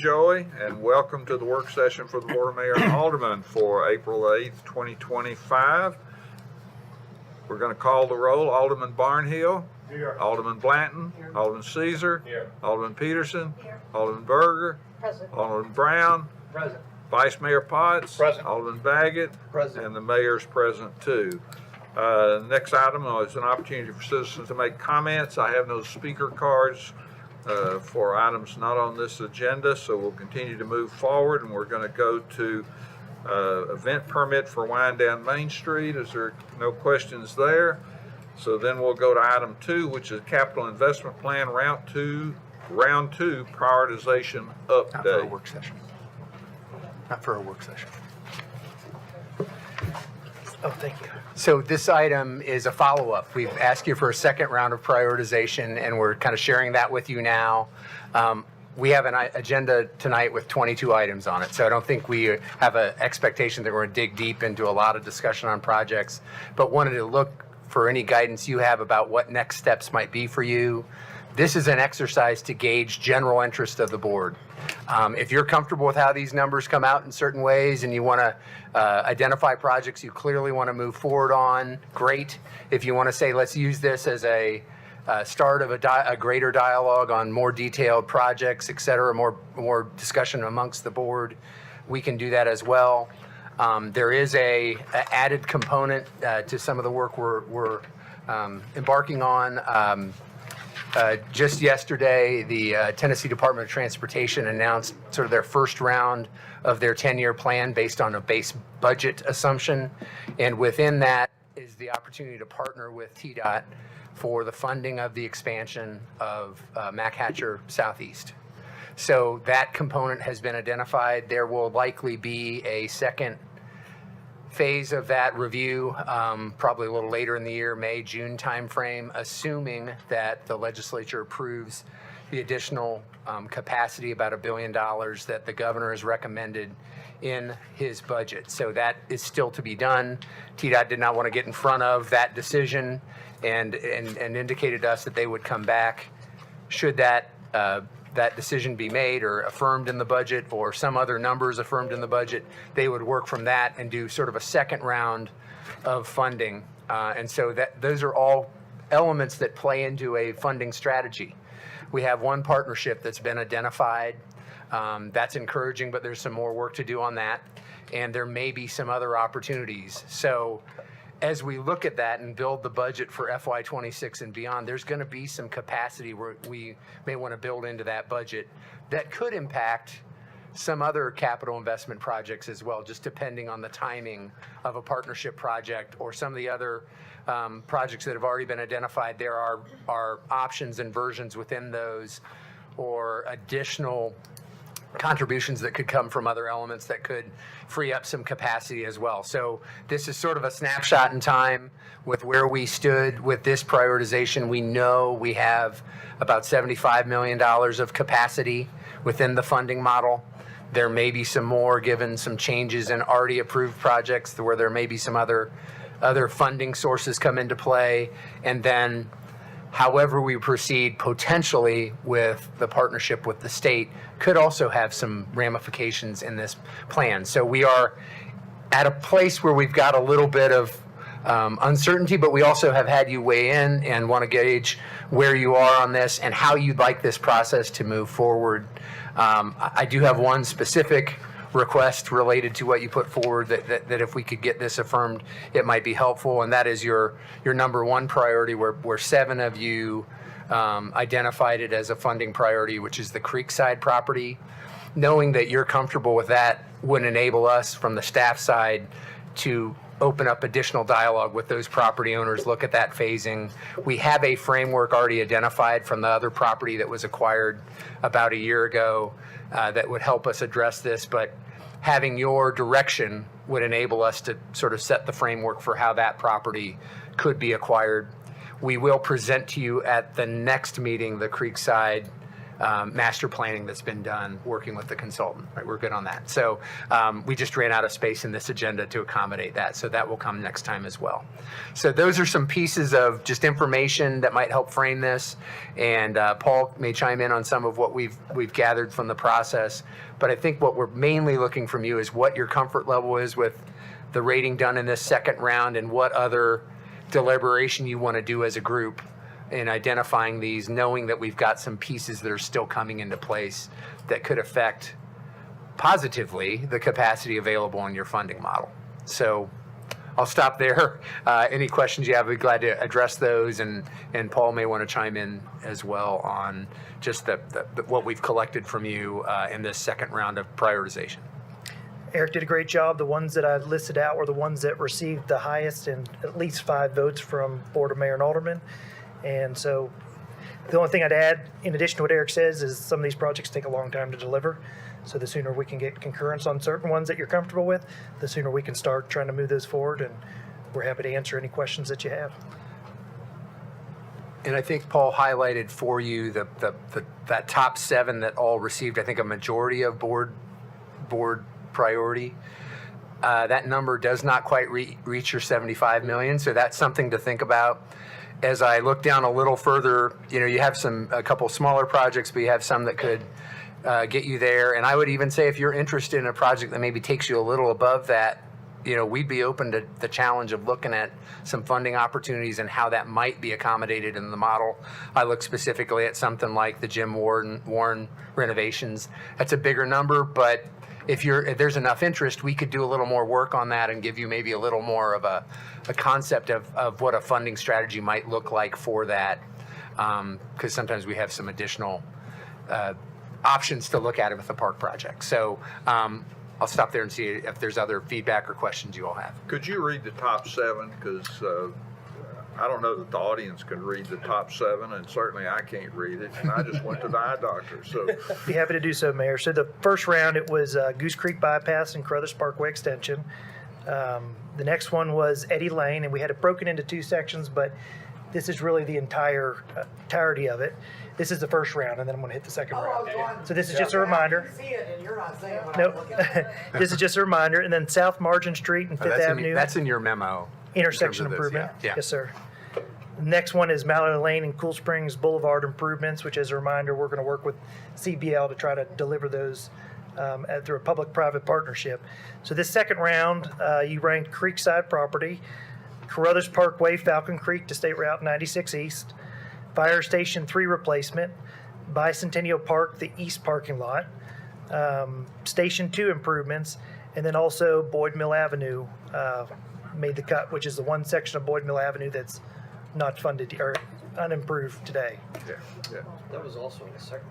Joey, and welcome to the work session for the Board of Mayor and Aldermen for April 8th, 2025. We're going to call the roll. Alderman Barnhill. Here. Alderman Blanton. Here. Alderman Caesar. Here. Alderman Peterson. Here. Alderman Berger. Present. Alderman Brown. Present. Vice Mayor Potts. Present. Alderman Baggett. Present. And the mayor's present too. Next item is an opportunity for citizens to make comments. I have no speaker cards for items not on this agenda, so we'll continue to move forward, and we're going to go to event permit for Wind Down Main Street. Is there no questions there? So then we'll go to item 2, which is capital investment plan round two prioritization Not for a update. work session. Not for a work session. Oh, thank you. So this item is a follow-up. We've asked you for a second round of prioritization, and we're kind of sharing that with you now. We have an agenda tonight with 22 items on it, so I don't think we have an expectation that we're going to dig deep into a lot of discussion on projects, but wanted to look for any guidance you have about what next steps might be for you. This is an exercise to gauge general interest of the board. If you're comfortable with how these numbers come out in certain ways and you want to identify projects you clearly want to move forward on, great. If you want to say, let's use this as a start of a greater dialogue on more detailed projects, et cetera, more discussion amongst the board, we can do that as well. There is a added component to some of the work we're embarking on. Just yesterday, the Tennessee Department of Transportation announced sort of their first round of their 10-year plan based on a base budget assumption. And within that is the opportunity to partner with TDOT for the funding of the expansion of Mack Hatcher Southeast. So that component has been identified. There will likely be a second phase of that review, probably a little later in the year, May, June timeframe, assuming that the legislature approves the additional capacity, about $1 billion that the governor has recommended in his budget. So that is still to be done. TDOT did not want to get in front of that decision and indicated to us that they would come back should that decision be made or affirmed in the budget, or some other numbers affirmed in the budget. They would work from that and do sort of a second round of funding. And so those are all elements that play into a funding strategy. We have one partnership that's been identified. That's encouraging, but there's some more work to do on that. And there may be some other opportunities. So as we look at that and build the budget for FY26 and beyond, there's going to be some capacity where we may want to build into that budget that could impact some other capital investment projects as well, just depending on the timing of a partnership project or some of the other projects that have already been identified. There are options and versions within those, or additional contributions that could come from other elements that could free up some capacity as well. So this is sort of a snapshot in time with where we stood with this prioritization. We know we have about $75 million of capacity within the funding model. There may be some more given some changes in already approved projects where there may be some other funding sources come into play. And then however we proceed potentially with the partnership with the state could also have some ramifications in this plan. So we are at a place where we've got a little bit of uncertainty, but we also have had you weigh in and want to gauge where you are on this and how you'd like this process to move forward. I do have one specific request related to what you put forward that if we could get this affirmed, it might be helpful, and that is your number one priority, where 7 of you identified it as a funding priority, which is the Creekside property. Knowing that you're comfortable with that would enable us from the staff side to open up additional dialogue with those property owners, look at that phasing. We have a framework already identified from the other property that was acquired about a year ago that would help us address this, but having your direction would enable us to sort of set the framework for how that property could be acquired. We will present to you at the next meeting the Creekside master planning that's been done working with the consultant, right? We're good on that. So we just ran out of space in this agenda to accommodate that. So that will come next time as well. So those are some pieces of just information that might help frame this. And Paul may chime in on some of what we've gathered from the process. But I think what we're mainly looking from you is what your comfort level is with the rating done in this second round and what other deliberation you want to do as a group in identifying these, knowing that we've got some pieces that are still coming into place that could affect positively the capacity available in your funding model. So I'll stop there. Any questions you have, we'd be glad to address those, and Paul may want to chime in as well on just what we've collected from you in this second round of prioritization. Eric did a great job. The ones that I listed out were the ones that received the highest and at least 5 votes from Board of Mayor and Aldermen. And so the only thing I'd add, in addition to what Eric says, is some of these projects take a long time to deliver. So the sooner we can get concurrence on certain ones that you're comfortable with, the sooner we can start trying to move those forward. And we're happy to answer any questions that you have. And I think Paul highlighted for you that top 7 that all received, I think, a majority of board priority. That number does not quite reach your 75 million, so that's something to think about. As I look down a little further, you have a couple smaller projects, but you have some that could get you there. And I would even say if you're interested in a project that maybe takes you a little above that, we'd be open to the challenge of looking at some funding opportunities and how that might be accommodated in the model. I look specifically at something like the Jim Warren renovations. That's a bigger number, but if there's enough interest, we could do a little more work on that and give you maybe a little more of a concept of what a funding strategy might look like for that, because sometimes we have some additional options to look at with the park project. So I'll stop there and see if there's other feedback or questions you all have. Could you read the top 7? Because I don't know that the audience can read the top 7, and certainly I can't read it. And I just went to the eye doctor. So Be happy to do so, Mayor. So the first round, it was Goose Creek Bypass and Carruthers Parkway Extension. The next one was Eddy Lane, and we had it broken into 2 sections, but this is really the entirety of it. This is the first round, and then I'm going to hit the second round. So this is just a reminder. See it, and you're not saying what Nope. I'm looking at. This is just a reminder. And then South Margin Street and Fifth Avenue. That's in your memo. in terms Intersection of this, improvement. yeah. Yes, sir. Next one is Mallory Lane and Cool Springs Boulevard improvements, which, as a reminder, we're going to work with CBL to try to deliver those through a public-private partnership. So this second round, you ranked Creekside property, Carruthers Parkway, Falcon Creek to State Route 96 East, Fire Station 3 replacement, Bicentennial Park, the east parking lot, Station 2 improvements, and then also Boyd Mill Avenue made the cut, which is the one section of Boyd Mill Avenue that's not funded or unimproved today. yeah. That was also in the second.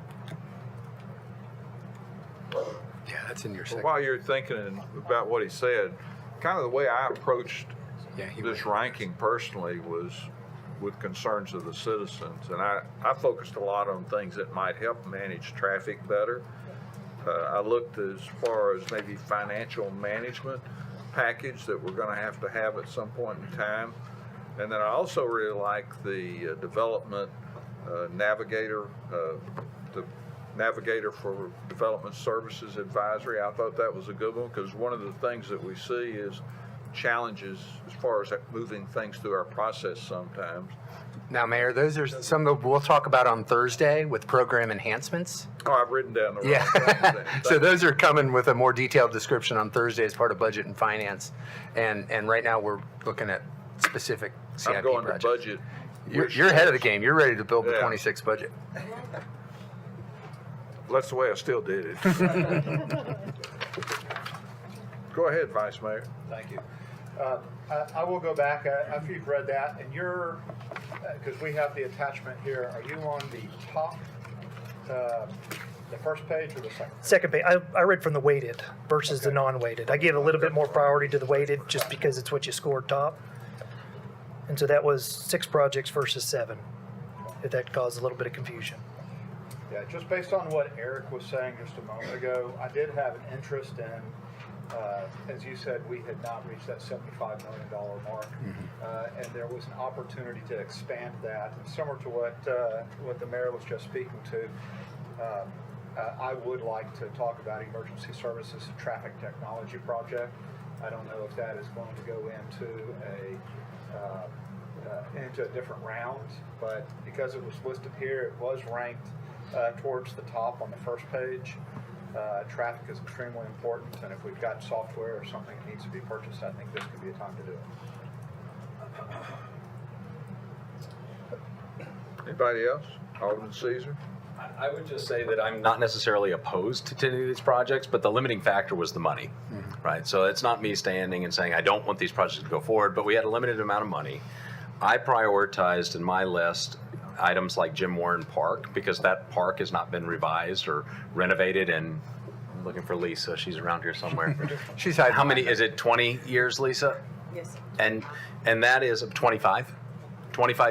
Yeah, that's in your Well, second. while you're thinking about what he said, kind of the way I approached Yeah, he this was- ranking personally was with concerns of the citizens. And I focused a lot on things that might help manage traffic better. I looked as far as maybe financial management package that we're going to have at some point in time. And then I also really like the development navigator, the Navigator for Development Services Advisory. I thought that was a good one because one of the things that we see is challenges as far as moving things through our process sometimes. Now, Mayor, those are some that we'll talk about on Thursday with program enhancements. Oh, I've written down the wrong Yeah. thing. So those are coming with a more detailed description on Thursday as part of Budget and Finance. And right now we're looking at specific CIP I'm going to projects. budget. You're ahead of the game. You're ready to build the Yeah. 26 budget. That's the way I still did it. Go ahead, Vice Mayor. Thank you. I will go back after you've read that, and you're, because we have the attachment here, are you on the top, the first page or the second? Second page, I read from the weighted versus the non-weighted. I gave a little bit more priority to the weighted just because it's what you scored top. And so that was 6 projects versus 7, if that caused a little bit of confusion. Yeah, just based on what Eric was saying just a moment ago, I did have an interest in, as you said, we had not reached that $75 million mark, and there was an opportunity to expand that. And similar to what the mayor was just speaking to, I would like to talk about emergency services traffic technology project. I don't know if that is going to go into a different round, but because it was listed here, it was ranked towards the top on the first page. Traffic is extremely important, and if we've got software or something that needs to be purchased, I think this could be a time to do it. Anybody else? Alderman Caesar? I would just say that I'm not necessarily opposed to any of these projects, but the limiting factor was the money, right? So it's not me standing and saying, I don't want these projects to go forward, but we had a limited amount of money. I prioritized in my list items like Jim Warren Park, because that park has not been revised or renovated, and I'm looking for Lisa, she's around here somewhere. She's hiding. How many, is it 20 years, Lisa? Yes. And that is 25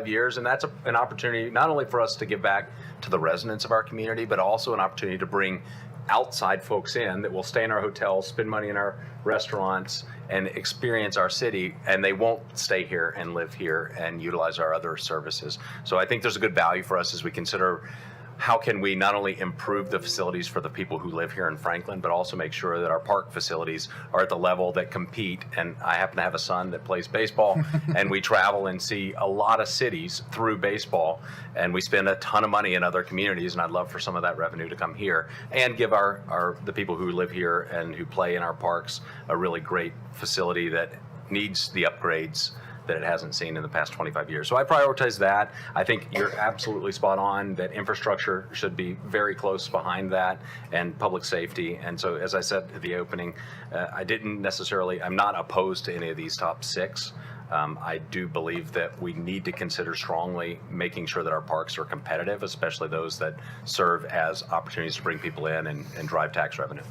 years, and that's an opportunity not only for us to give back to the residents of our community, but also an opportunity to bring outside folks in that will stay in our hotels, spend money in our restaurants, and experience our city, and they won't stay here and live here and utilize our other services. So I think there's a good value for us as we consider how can we not only improve the facilities for the people who live here in Franklin, but also make sure that our park facilities are at the level that compete. And I happen to have a son that plays baseball, and we travel and see a lot of cities through baseball, and we spend a ton of money in other communities, and I'd love for some of that revenue to come here and give the people who live here and who play in our parks a really great facility that needs the upgrades that it hasn't seen in the past 25 years. So I prioritize that. I think you're absolutely spot on that infrastructure should be very close behind that, and public safety. And so, as I said at the opening, I'm not opposed to any of these top 6. I do believe that we need to consider strongly making sure that our parks are competitive, especially those that serve as opportunities to bring people in and drive tax revenue.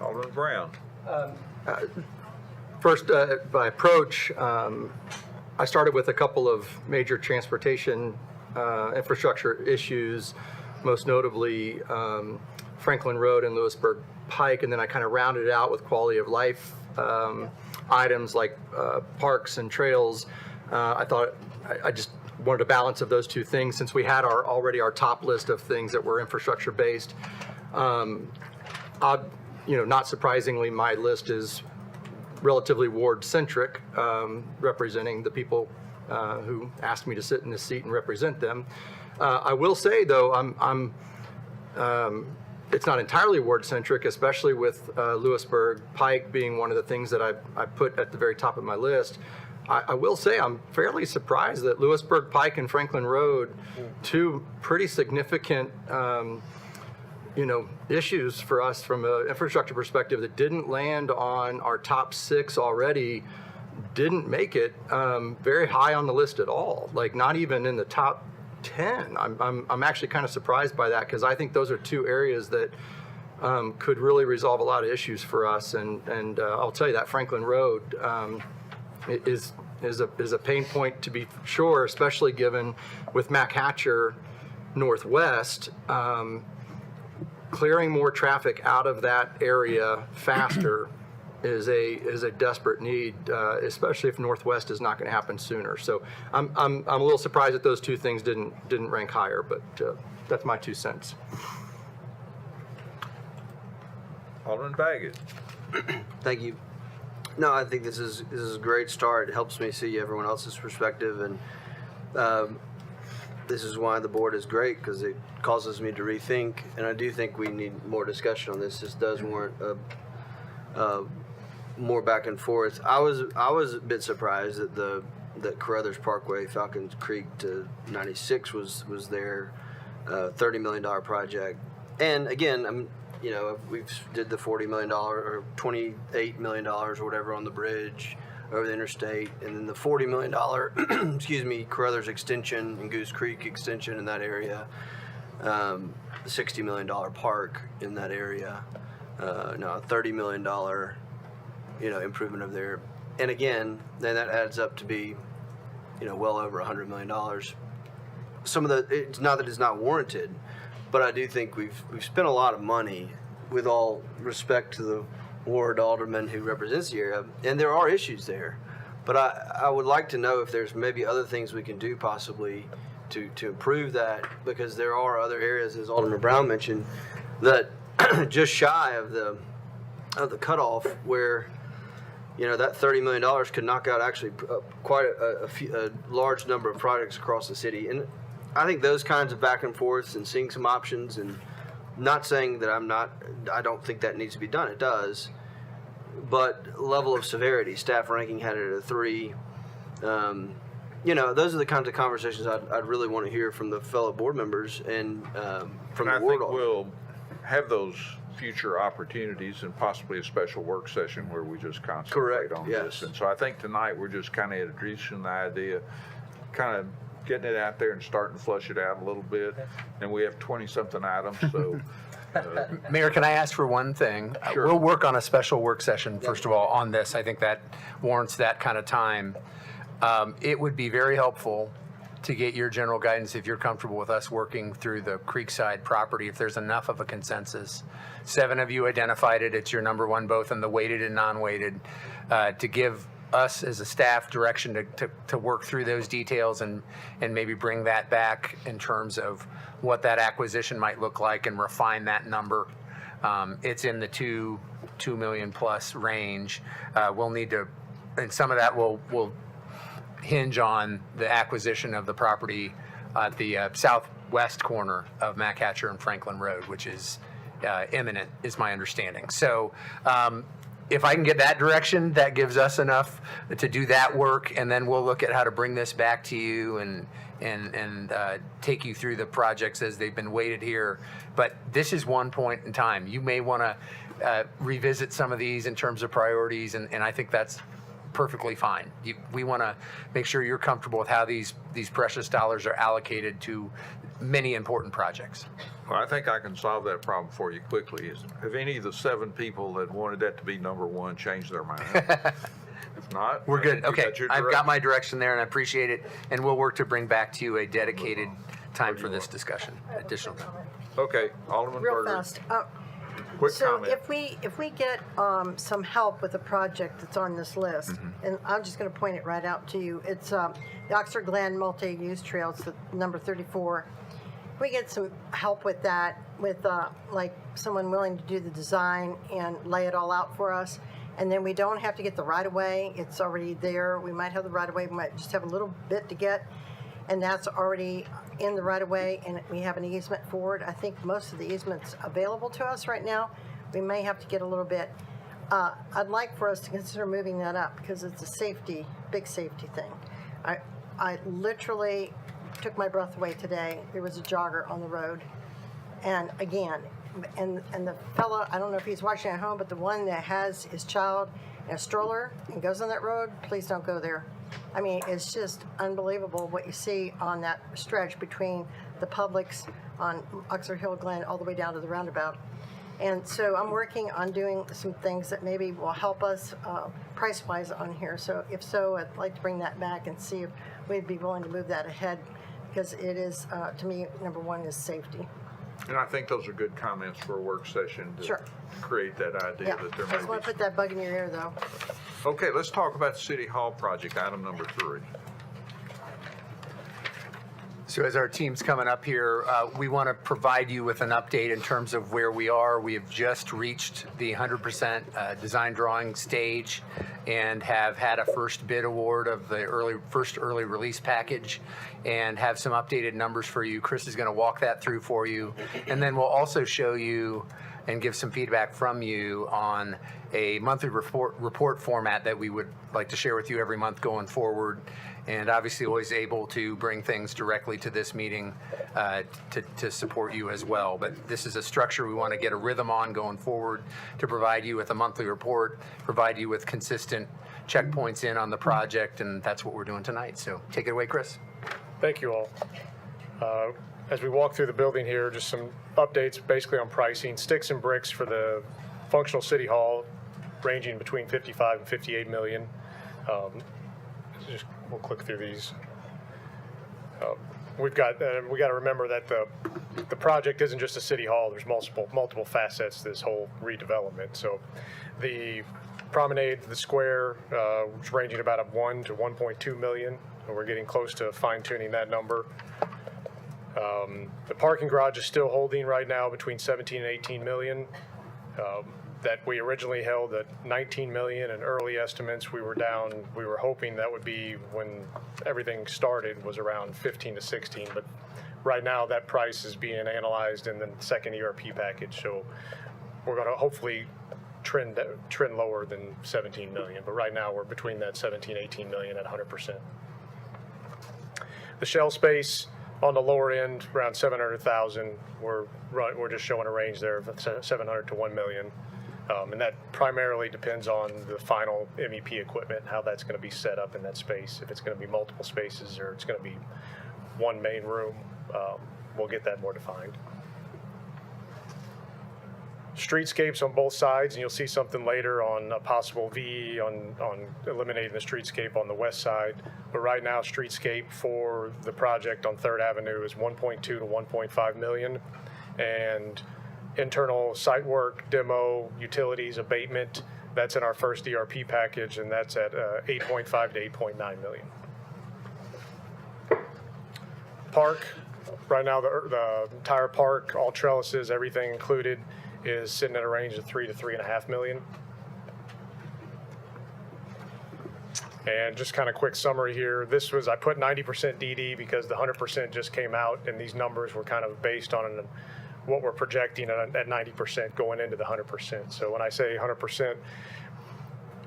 Alderman Brown? First, by approach, I started with a couple of major transportation infrastructure issues, most notably Franklin Road and Lewisburg Pike, and then I kind of rounded it out with quality of life items like parks and trails. I thought I just wanted a balance of those two things since we had already our top list of things that were infrastructure based. Not surprisingly, my list is relatively ward-centric, representing the people who asked me to sit in this seat and represent them. I will say, though, it's not entirely ward-centric, especially with Lewisburg Pike being one of the things that I put at the very top of my list. I will say I'm fairly surprised that Lewisburg Pike and Franklin Road, two pretty significant issues for us from an infrastructure perspective that didn't land on our top 6 already, didn't make it very high on the list at all. Like not even in the top 10. I'm actually kind of surprised by that, because I think those are two areas that could really resolve a lot of issues for us. And I'll tell you that Franklin Road is a pain point to be sure, especially given with Mac Hatcher Northwest. Clearing more traffic out of that area faster is a desperate need, especially if Northwest is not going to happen sooner. So I'm a little surprised that those two things didn't rank higher, but that's my 2 cents. Alderman Baggett? Thank you. No, I think this is a great start. It helps me see everyone else's perspective, and this is why the board is great, because it causes me to rethink, and I do think we need more discussion on this. This does warrant more back and forth. I was a bit surprised that Carruthers Parkway, Falcons Creek to 96 was their $30 million project. And again, we've did the $40 million or $28 million or whatever on the bridge over the interstate, and then the $40 million, Carruthers extension and Goose Creek extension in that area, the $60 million park in that area, a $30 million, improvement of there. And again, then that adds up to be, well over $100 million. It's not that it's not warranted, but I do think we've spent a lot of money, with all respect to the ward alderman who represents the area, and there are issues there. But I would like to know if there's maybe other things we can do possibly to improve that, because there are other areas, as Alderman Brown mentioned, that just shy of the cutoff where, you know, that $30 million could knock out actually quite a large number of projects across the city. And I think those kinds of back and forths and seeing some options, and not saying that I don't think that needs to be done. It does. But level of severity, staff ranking had it at a 3. You know, those are the kinds of conversations I'd really want to hear from the fellow board members and from And I the ward. think we'll have those future opportunities and possibly a special work session where we just concentrate Correct, on yes. this. And so I think tonight we're just kind of introducing the idea, kind of getting it out there and starting to flush it out a little bit. And we have 20-something items, so. Mayor, can I ask for one thing? Sure. We'll work on a special work session, first of all, on this. I think that warrants that kind of time. It would be very helpful to get your general guidance, if you're comfortable with us working through the Creekside property, if there's enough of a consensus. 7 of you identified it. It's your number one, both in the weighted and non-weighted, to give us as a staff direction to work through those details and maybe bring that back in terms of what that acquisition might look like and refine that number. It's in the 2 million plus range. We'll need to, and some of that will hinge on the acquisition of the property at the southwest corner of Machatcher and Franklin Road, which is imminent, is my understanding. So if I can get that direction, that gives us enough to do that work, and then we'll look at how to bring this back to you and take you through the projects as they've been weighted here. But this is one point in time. You may want to revisit some of these in terms of priorities, and I think that's perfectly fine. We want to make sure you're comfortable with how these precious dollars are allocated to many important projects. Well, I think I can solve that problem for you quickly. Have any of the 7 people that wanted that to be number 1 changed their mind? If not, We're I good. think you Okay, got your I've got direction. my direction there, and I appreciate it. And we'll work to bring back to you a dedicated time for this discussion, additional time. Okay, Alderman Real Berger. fast. Quick So comment. if we get some help with a project that's on this list, Mm-hmm. and I'm just going to point it right out to you, it's the Oxford Glen Multi-Use Trail, it's the number 34. If we get some help with that, with like someone willing to do the design and lay it all out for us, and then we don't have to get the right-of-way, it's already there. We might have the right-of-way, we might just have a little bit to get, and that's already in the right-of-way, and we have an easement for it. I think most of the easement's available to us right now. We may have to get a little bit. I'd like for us to consider moving that up, because it's a safety, big safety thing. I literally took my breath away today. There was a jogger on the road, and again, and the fella, I don't know if he's watching at home, but the one that has his child in a stroller and goes on that road, please don't go there. I mean, it's just unbelievable what you see on that stretch between the Publix on Oxford Hill Glen all the way down to the roundabout. And so I'm working on doing some things that maybe will help us price-wise on here. So if so, I'd like to bring that back and see if we'd be willing to move that ahead, because it is, to me, number 1 is safety. And I think those are good comments for a work session to Sure. create that idea Yeah, that there I just may want to be. put that bug in your ear, though. Okay, let's talk about the City Hall project, item number 3. So as our team's coming up here, we want to provide you with an update in terms of where we are. We have just reached the 100% design drawing stage and have had a first bid award of the first early release package and have some updated numbers for you. Chris is going to walk that through for you. And then we'll also show you and give some feedback from you on a monthly report format that we would like to share with you every month going forward. And obviously always able to bring things directly to this meeting to support you as well. But this is a structure we want to get a rhythm on going forward to provide you with a monthly report, provide you with consistent checkpoints in on the project, and that's what we're doing tonight. So take it away, Chris. Thank you all. As we walk through the building here, just some updates basically on pricing. Sticks and bricks for the functional city hall ranging between 55 and 58 million. We'll click through these. We got to remember that the project isn't just a city hall. There's multiple facets to this whole redevelopment. So the promenade, the square, is ranging about 1 to 1.2 million. And we're getting close to fine tuning that number. The parking garage is still holding right now between 17 and 18 million. That we originally held at 19 million, and early estimates we were hoping that would be when everything started was around 15 to 16, but right now that price is being analyzed in the second ERP package, so we're going to hopefully trend lower than 17 million, but right now we're between that 17, 18 million at 100%. The shell space on the lower end, around 700,000. We're just showing a range there of 700 to 1 million. And that primarily depends on the final MEP equipment, how that's going to be set up in that space. If it's going to be multiple spaces or it's going to be one main room, we'll get that more defined. Streetscapes on both sides, and you'll see something later on a possible V on eliminating the streetscape on the west side. But right now, streetscape for the project on 3rd Avenue is 1.2 to 1.5 million. And internal site work, demo, utilities, abatement, that's in our first ERP package, and that's at 8.5 to 8.9 million. Park, right now the entire park, all trellises, everything included, is sitting at a range of 3 to 3.5 million. And just kind of quick summary here. This was, I put 90% DD because the 100% just came out, and these numbers were kind of based on what we're projecting at 90% going into the 100%. So when I say 100%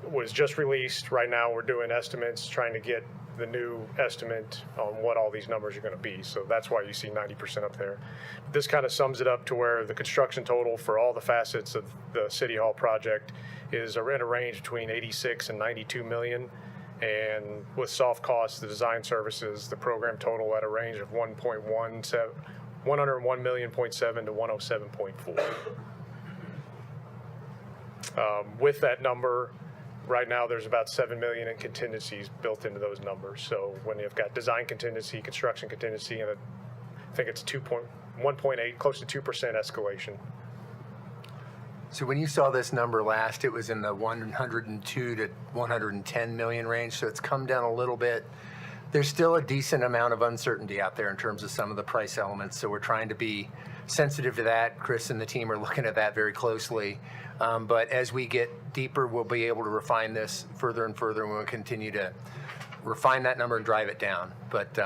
was just released, right now we're doing estimates, trying to get the new estimate on what all these numbers are going to be. So that's why you see 90% up there. This kind of sums it up to where the construction total for all the facets of the City Hall project is in a range between 86 and 92 million. And with soft costs, the design services, the program total at a range of 101 million point 7 to 107.4. With that number, right now there's about 7 million in contingencies built into those numbers. So when you've got design contingency, construction contingency, and I think it's 1.8, close to 2% escalation. So when you saw this number last, it was in the 102 to 110 million range, so it's come down a little bit. There's still a decent amount of uncertainty out there in terms of some of the price elements, so we're trying to be sensitive to that. Chris and the team are looking at that very closely. But as we get deeper, we'll be able to refine this further and further, and we'll continue to refine that number and drive it down. But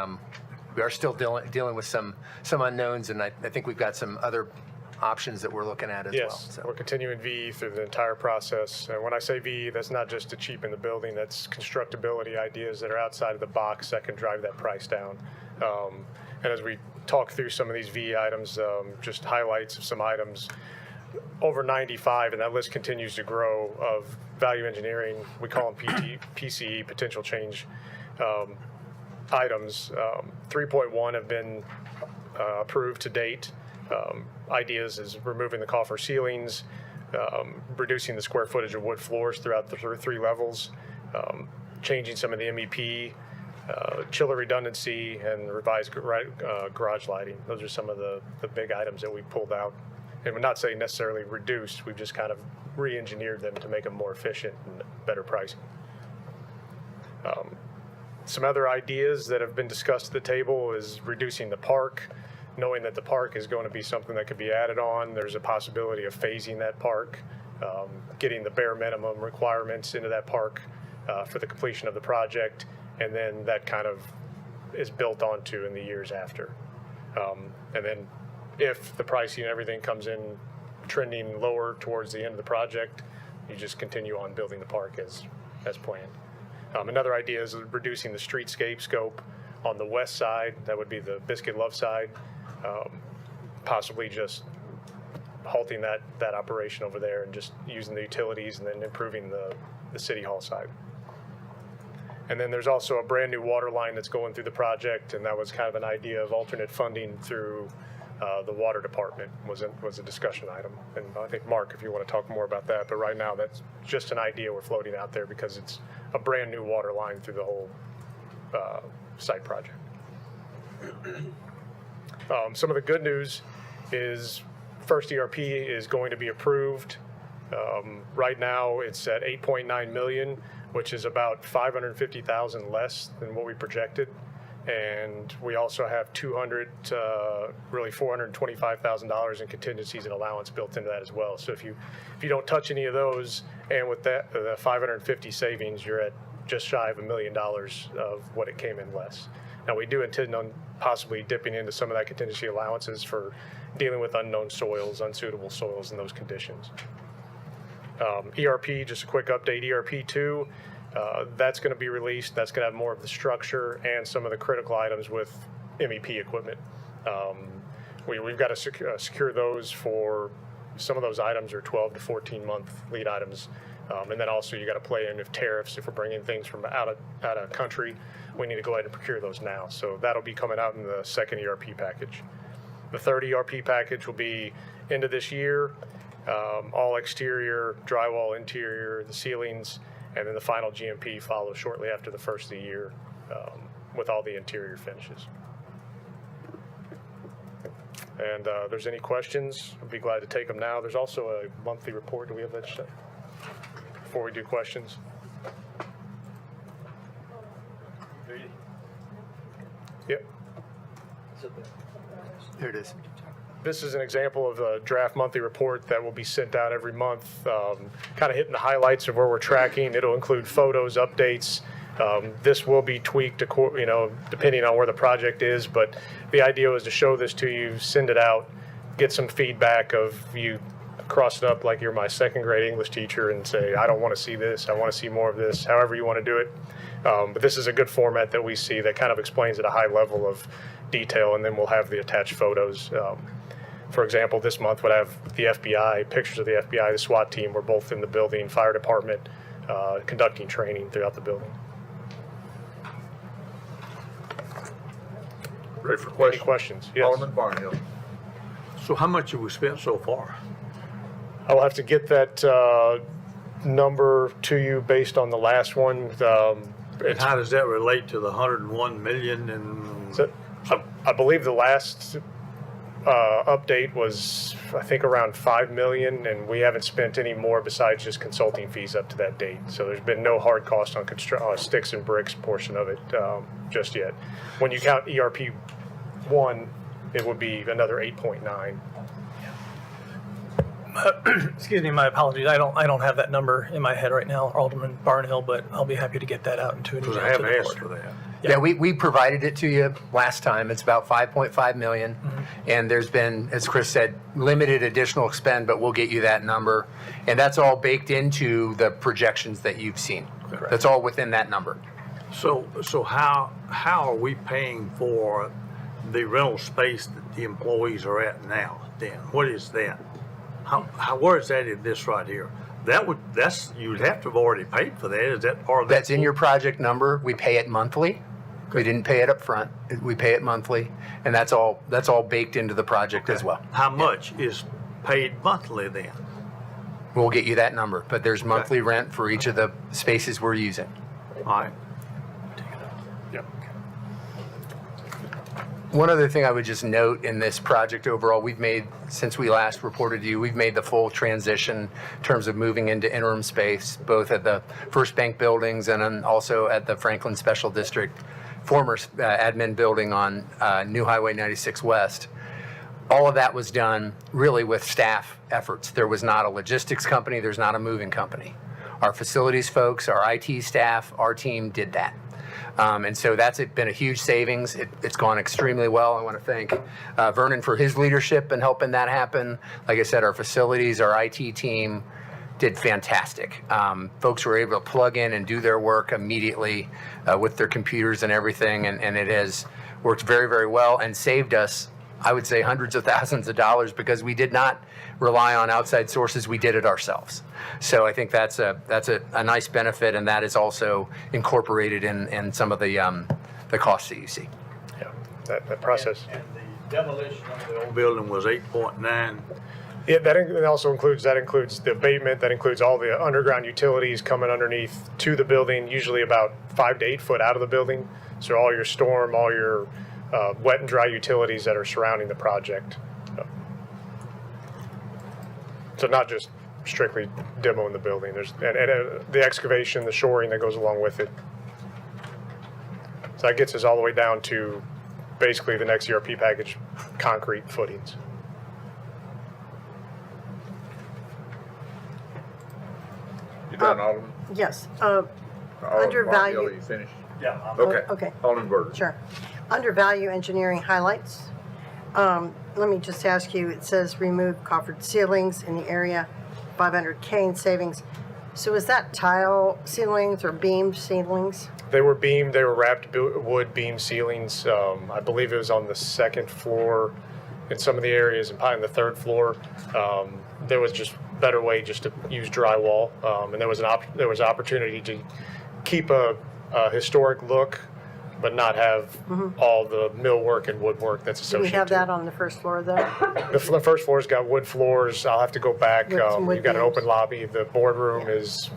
we are still dealing with some unknowns, and I think we've got some other options that we're looking at as well. Yes, So. we're continuing V through the entire process. When I say V, that's not just to cheapen the building, that's constructability ideas that are outside of the box that can drive that price down. And as we talk through some of these V items, just highlights of some items, over 95, and that list continues to grow, of value engineering, we call them PCE, potential change items. 3.1 have been approved to date. Ideas is removing the coffer ceilings, reducing the square footage of wood floors throughout the 3 levels, changing some of the MEP, chiller redundancy, and revised garage lighting. Those are some of the big items that we pulled out. And we're not saying necessarily reduced, we've just kind of re-engineered them to make them more efficient and better pricing. Some other ideas that have been discussed at the table is reducing the park, knowing that the park is going to be something that could be added on. There's a possibility of phasing that park, getting the bare minimum requirements into that park for the completion of the project, and then that kind of is built onto in the years after. And then if the pricing and everything comes in trending lower towards the end of the project, you just continue on building the park as planned. Another idea is reducing the streetscape scope on the west side. That would be the Biscuit Love side. Possibly just halting that operation over there and just using the utilities and then improving the City Hall side. And then there's also a brand new water line that's going through the project, and that was kind of an idea of alternate funding through the water department was a discussion item. And I think, Mark, if you want to talk more about that, but right now that's just an idea we're floating out there because it's a brand new water line through the whole site project. Some of the good news is first ERP is going to be approved. Right now it's at 8.9 million, which is about 550,000 less than what we projected. And we also have really $425,000 in contingencies and allowance built into that as well. So if you don't touch any of those, and with that, the 550 savings, you're at just shy of $1 million of what it came in less. Now, we do intend on possibly dipping into some of that contingency allowances for dealing with unknown soils, unsuitable soils in those conditions. ERP, just a quick update, ERP2, that's going to be released. That's going to have more of the structure and some of the critical items with MEP equipment. We've got to secure those for some of those items are 12 to 14 month lead items. And then also you got to play in with tariffs. If we're bringing things from out of country, we need to go ahead and procure those now. So that'll be coming out in the second ERP package. The third ERP package will be end of this year, all exterior, drywall, interior, the ceilings, and then the final GMP follows shortly after the first of the year with all the interior finishes. And if there's any questions, I'd be glad to take them now. There's also a monthly report. Do we have that before we do questions? Yep. Here it is. This is an example of a draft monthly report that will be sent out every month, kind of hitting the highlights of where we're tracking. It'll include photos, updates. This will be tweaked, depending on where the project is, but the idea was to show this to you, send it out, get some feedback of you cross it up like you're my second grade English teacher and say, I don't want to see this, I want to see more of this, however you want to do it. But this is a good format that we see that kind of explains at a high level of detail, and then we'll have the attached photos. For example, this month would have the FBI, pictures of the FBI, the SWAT team were both in the building, fire department, conducting training throughout the building. Ready for Any questions? questions? Yes. Alderman Barnhill. So how much have we spent so far? I'll have to get that number to you based on the last one. And how does that relate to the 101 million and? I believe the last update was, I think, around 5 million, and we haven't spent any more besides just consulting fees up to that date. So there's been no hard cost on sticks and bricks portion of it just yet. When you count ERP 1, it would be another 8.9. Excuse me, my apologies. I don't have that number in my head right now, Alderman Barnhill, but I'll be happy to get that out into an Because email I to haven't the asked board. for that. Yeah, we provided it to you last time. It's about 5.5 million. And there's been, as Chris said, limited additional expend, but we'll get you that number. And that's all baked into the projections that you've seen. Correct. That's all within that number. So how are we paying for the rental space that the employees are at now then? What is that? Where is that in this right here? You'd have to have already paid for that. Is that part of that? That's in your project number. We pay it monthly. We didn't pay it up front. We pay it monthly. And that's all baked into the project as well. How much is paid monthly then? We'll get you that number, but there's monthly rent for each of the spaces we're using. All right. Yep. One other thing I would just note in this project overall, since we last reported to you, we've made the full transition in terms of moving into interim space, both at the First Bank buildings and then also at the Franklin Special District, former admin building on New Highway 96 West. All of that was done really with staff efforts. There was not a logistics company, there's not a moving company. Our facilities folks, our IT staff, our team did that. And so that's been a huge savings. It's gone extremely well. I want to thank Vernon for his leadership in helping that happen. Like I said, our facilities, our IT team did fantastic. Folks were able to plug in and do their work immediately with their computers and everything, and it has worked very, very well and saved us, I would say, hundreds of thousands of dollars because we did not rely on outside sources. We did it ourselves. So I think that's a nice benefit, and that is also incorporated in some of the costs that you see. Yeah, that process. And the demolition of the old building was 8.9. Yeah, that also includes the abatement, that includes all the underground utilities coming underneath to the building, usually about 5 to 8 foot out of the building. So all your storm, all your wet and dry utilities that are surrounding the project. So not just strictly demoing the building. There's and the excavation, the shoring that goes along with it. Does So that gets us all the way down to basically the next ERP package, concrete footings. You done, Alderman? Yes, Alderman Under Barnhill, value- you finished? Yeah. Okay. Okay. Alderman Berger. sure. Under value engineering highlights, let me just ask you, it says remove coffered ceilings in the area, 500K in savings. So is that tile ceilings or beam ceilings? They were beamed, they were wrapped wood beam ceilings. I believe it was on the second floor in some of the areas and probably on the third floor. There was just better way just to use drywall. And there was opportunity to keep a historic look, but not have all the millwork and woodwork that's Do we associated have to it. that on the first floor though? The first floor's got wood floors. I'll have to go back. With some wood You've got an beams. open lobby. The boardroom is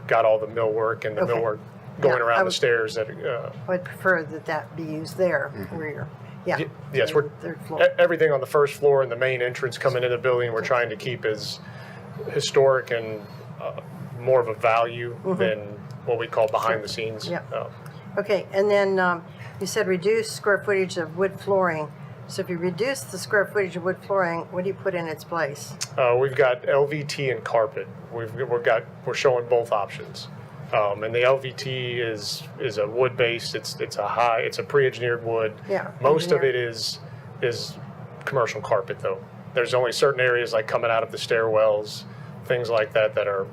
got all the millwork and the Okay. millwork going Yeah, I around the would- stairs. That I would prefer that that be used there, where you're, yeah. yes, the third floor. everything on the first floor and the main entrance coming into the building, we're trying to keep as historic and more of a value than what we call behind the scenes. Yeah. Okay, and then you said reduce square footage of wood flooring. So if you reduce the square footage of wood flooring, what do you put in its place? We've got LVT and carpet. We're showing both options. And the LVT is a wood based. It's a pre-engineered wood. Yeah, Most of engineered. it is commercial carpet though. There's only certain areas like coming out of the stairwells, things like that that are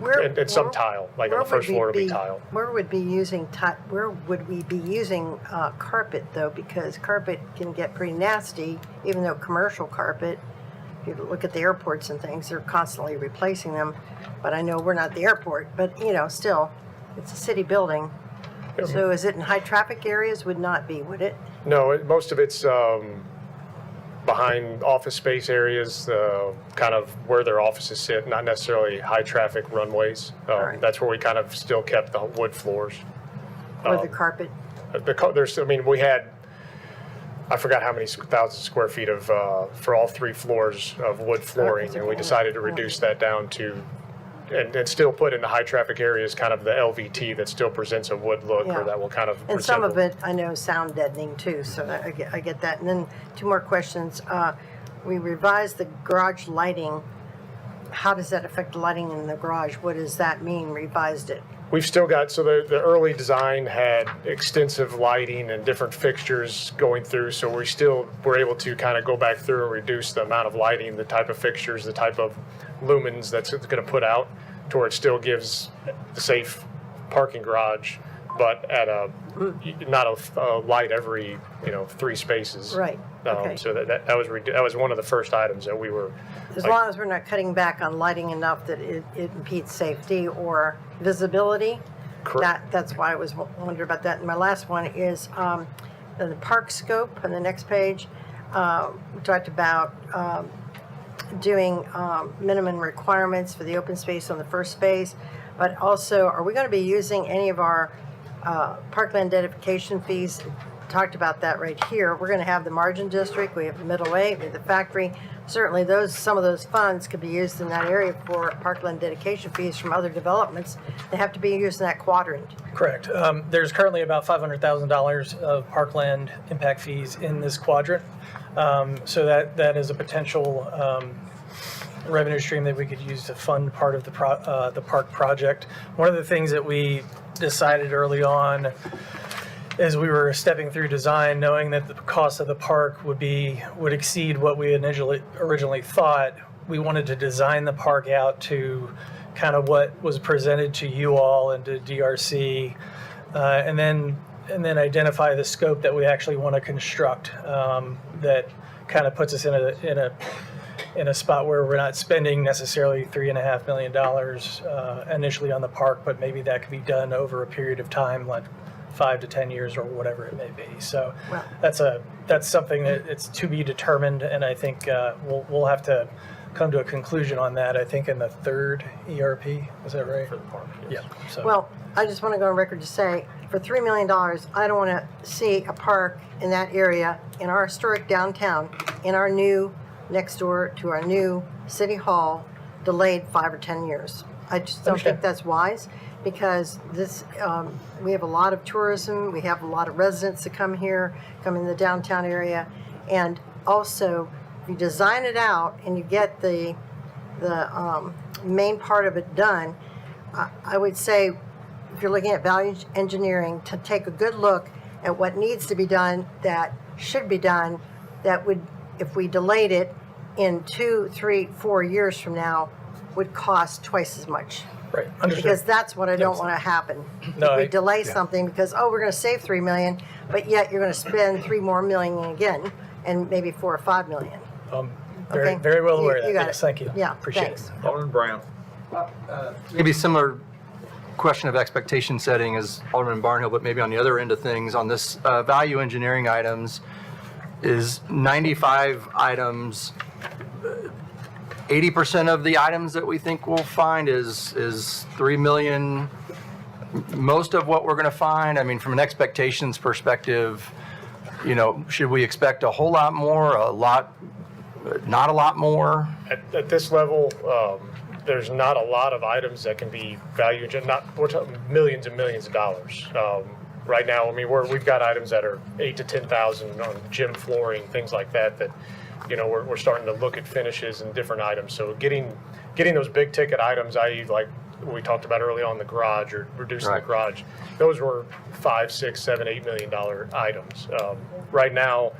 and some tile. Like on the first floor it'll be tile. Where would we be using carpet though? Because carpet can get pretty nasty, even though commercial carpet, if you look at the airports and things, they're constantly replacing them. But I know we're not the airport, but still, it's a city building. So is it in high traffic areas? Would not be, would it? No, most of it's behind office space areas, kind of where their offices sit, not necessarily high traffic runways. Right. That's where we kind of still kept the wood floors. Or the carpet? We had, I forgot how many thousand square feet of, for all 3 floors of wood flooring, and we decided to reduce that down to, and still put in the high traffic areas kind of the LVT that still presents a wood look, Yeah. or that will kind of And some of resemble. it, I know, sound deadening too, so I get that. And then 2 more questions. We revised the garage lighting. How does that affect the lighting in the garage? What does that mean, revised it? We've still got, so the early design had extensive lighting and different fixtures going through, so we still were able to kind of go back through and reduce the amount of lighting, the type of fixtures, the type of lumens that's going to put out, to where it still gives the safe parking garage, but at not a light every 3 spaces. Right, okay. So that was one of the first items that we were. As long as we're not cutting back on lighting enough that it impedes safety or visibility. Correct. That's why I was wondering about that. And my last one is the park scope on the next page. We talked about doing minimum requirements for the open space on the first phase, but also, are we going to be using any of our parkland identification fees? Talked about that right here. We're going to have the margin district, we have the middle way, we have the factory. Certainly some of those funds could be used in that area for parkland dedication fees from other developments. They have to be used in that quadrant. Correct. There's currently about $500,000 of parkland impact fees in this quadrant. So that is a potential revenue stream that we could use to fund part of the park project. One of the things that we decided early on as we were stepping through design, knowing that the cost of the park would exceed what we originally thought, we wanted to design the park out to kind of what was presented to you all and to DRC, and then identify the scope that we actually want to construct. That kind of puts us in a spot where we're not spending necessarily $3.5 million initially on the park, but maybe that could be done over a period of time, like 5 to 10 years or whatever it may be. So Well- that's something that it's to be determined, and I think we'll have to come to a conclusion on that. I think in the 3rd ERP, is that right? For the park. Yeah. So. Well, I just want to go on record to say, for $3 million, I don't want to see a park in that area, in our historic downtown, in our new, next door to our new city hall, delayed 5 or 10 years. I just don't think that's wise, because this, we have a lot of tourism, we have a lot of residents that come here, come in the downtown area, and also, if you design it out and you get the main part of it done, I would say, if you're looking at value engineering, to take a good look at what needs to be done, that should be done, that would, if we delayed it in 2, 3, 4 years from now, would cost twice as much. Right, understood. Because that's what I don't want to happen. No, If we I- delay something because, oh, we're going to save 3 million, but yet you're going to spend 3 more million again, and maybe 4 or 5 million. Very, Okay? very well You- aware of you that. got Yes, it. thank you. Yeah, Appreciate thanks. it. Alderman Brown. Maybe similar question of expectation setting as Alderman Barnhill, but maybe on the other end of things, on this value engineering items, is 95 items, 80% of the items that we think we'll find is 3 million. Most of what we're going to find, I mean, from an expectations perspective, you know, should we expect a whole lot more, a lot, not a lot more? At this level, there's not a lot of items that can be value, we're talking millions and millions of dollars. Right now, I mean, we've got items that are 8,000 to 10,000 on gym flooring, things like that, you know, we're starting to look at finishes and different items. So getting those big ticket items, i.e. like we talked about early on, the garage or reducing the garage, those were $5, $6, $7, $8 million items. Right now,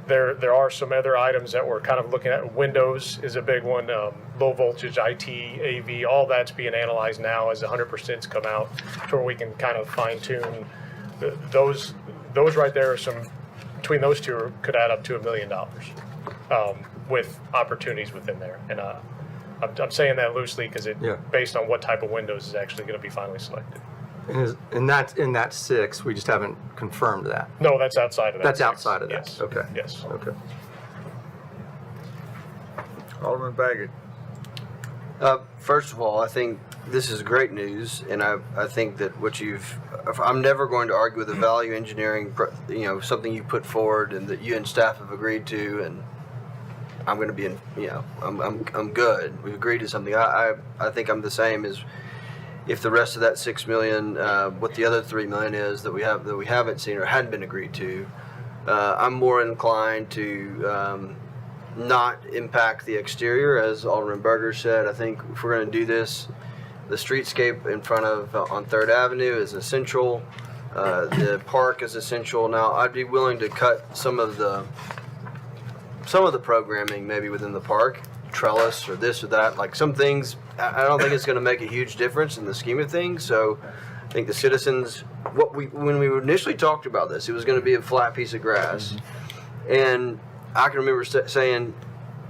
there are some other items that we're kind of looking at. Windows is a big one, low voltage, IT, AV, all that's being analyzed now as 100%'s come out to where we can kind of fine tune. Those right there are some, between those two could add up to $1 million with opportunities within there. And I'm saying that loosely because based on what type of Windows is actually going to be finally selected. And that's in that 6, we just haven't confirmed that. No, that's outside of that. That's 6. outside of that. Yes. Okay. Yes. Okay. Alderman Baggett. First of all, I think this is great news, and I think that I'm never going to argue with the value engineering, you know, something you put forward and that you and staff have agreed to, and I'm going to be you know, I'm good. We've agreed to something. I think I'm the same as if the rest of that 6 million, what the other 3 million is that we haven't seen or hadn't been agreed to. I'm more inclined to not impact the exterior, as Alderman Berger said. I think if we're going to do this, the streetscape in front of on 3rd Avenue is essential. The park is essential. Now, I'd be willing to cut some of the programming maybe within the park, trellis or this or that. Like some things, I don't think it's going to make a huge difference in the scheme of things. So I think the citizens, when we initially talked about this, it was going to be a flat piece of grass. And I can remember saying,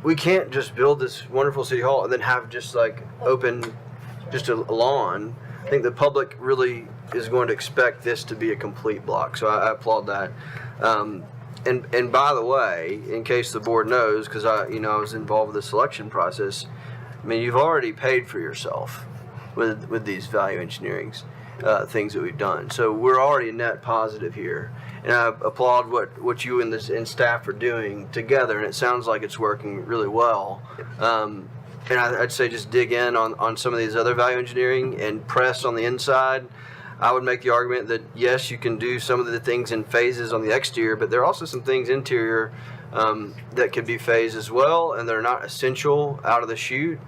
we can't just build this wonderful city hall and then have just like open, just a lawn. I think the public really is going to expect this to be a complete block. So I applaud that. And by the way, in case the board knows, because I was involved with the selection process, I mean, you've already paid for yourself with these value engineering things that we've done. So we're already net positive here. And I applaud what you and staff are doing together, and it sounds like it's working really well. And I'd say just dig in on some of these other value engineering and press on the inside. I would make the argument that yes, you can do some of the things in phases on the exterior, but there are also some things interior that could be phased as well, and they're not essential out of the chute,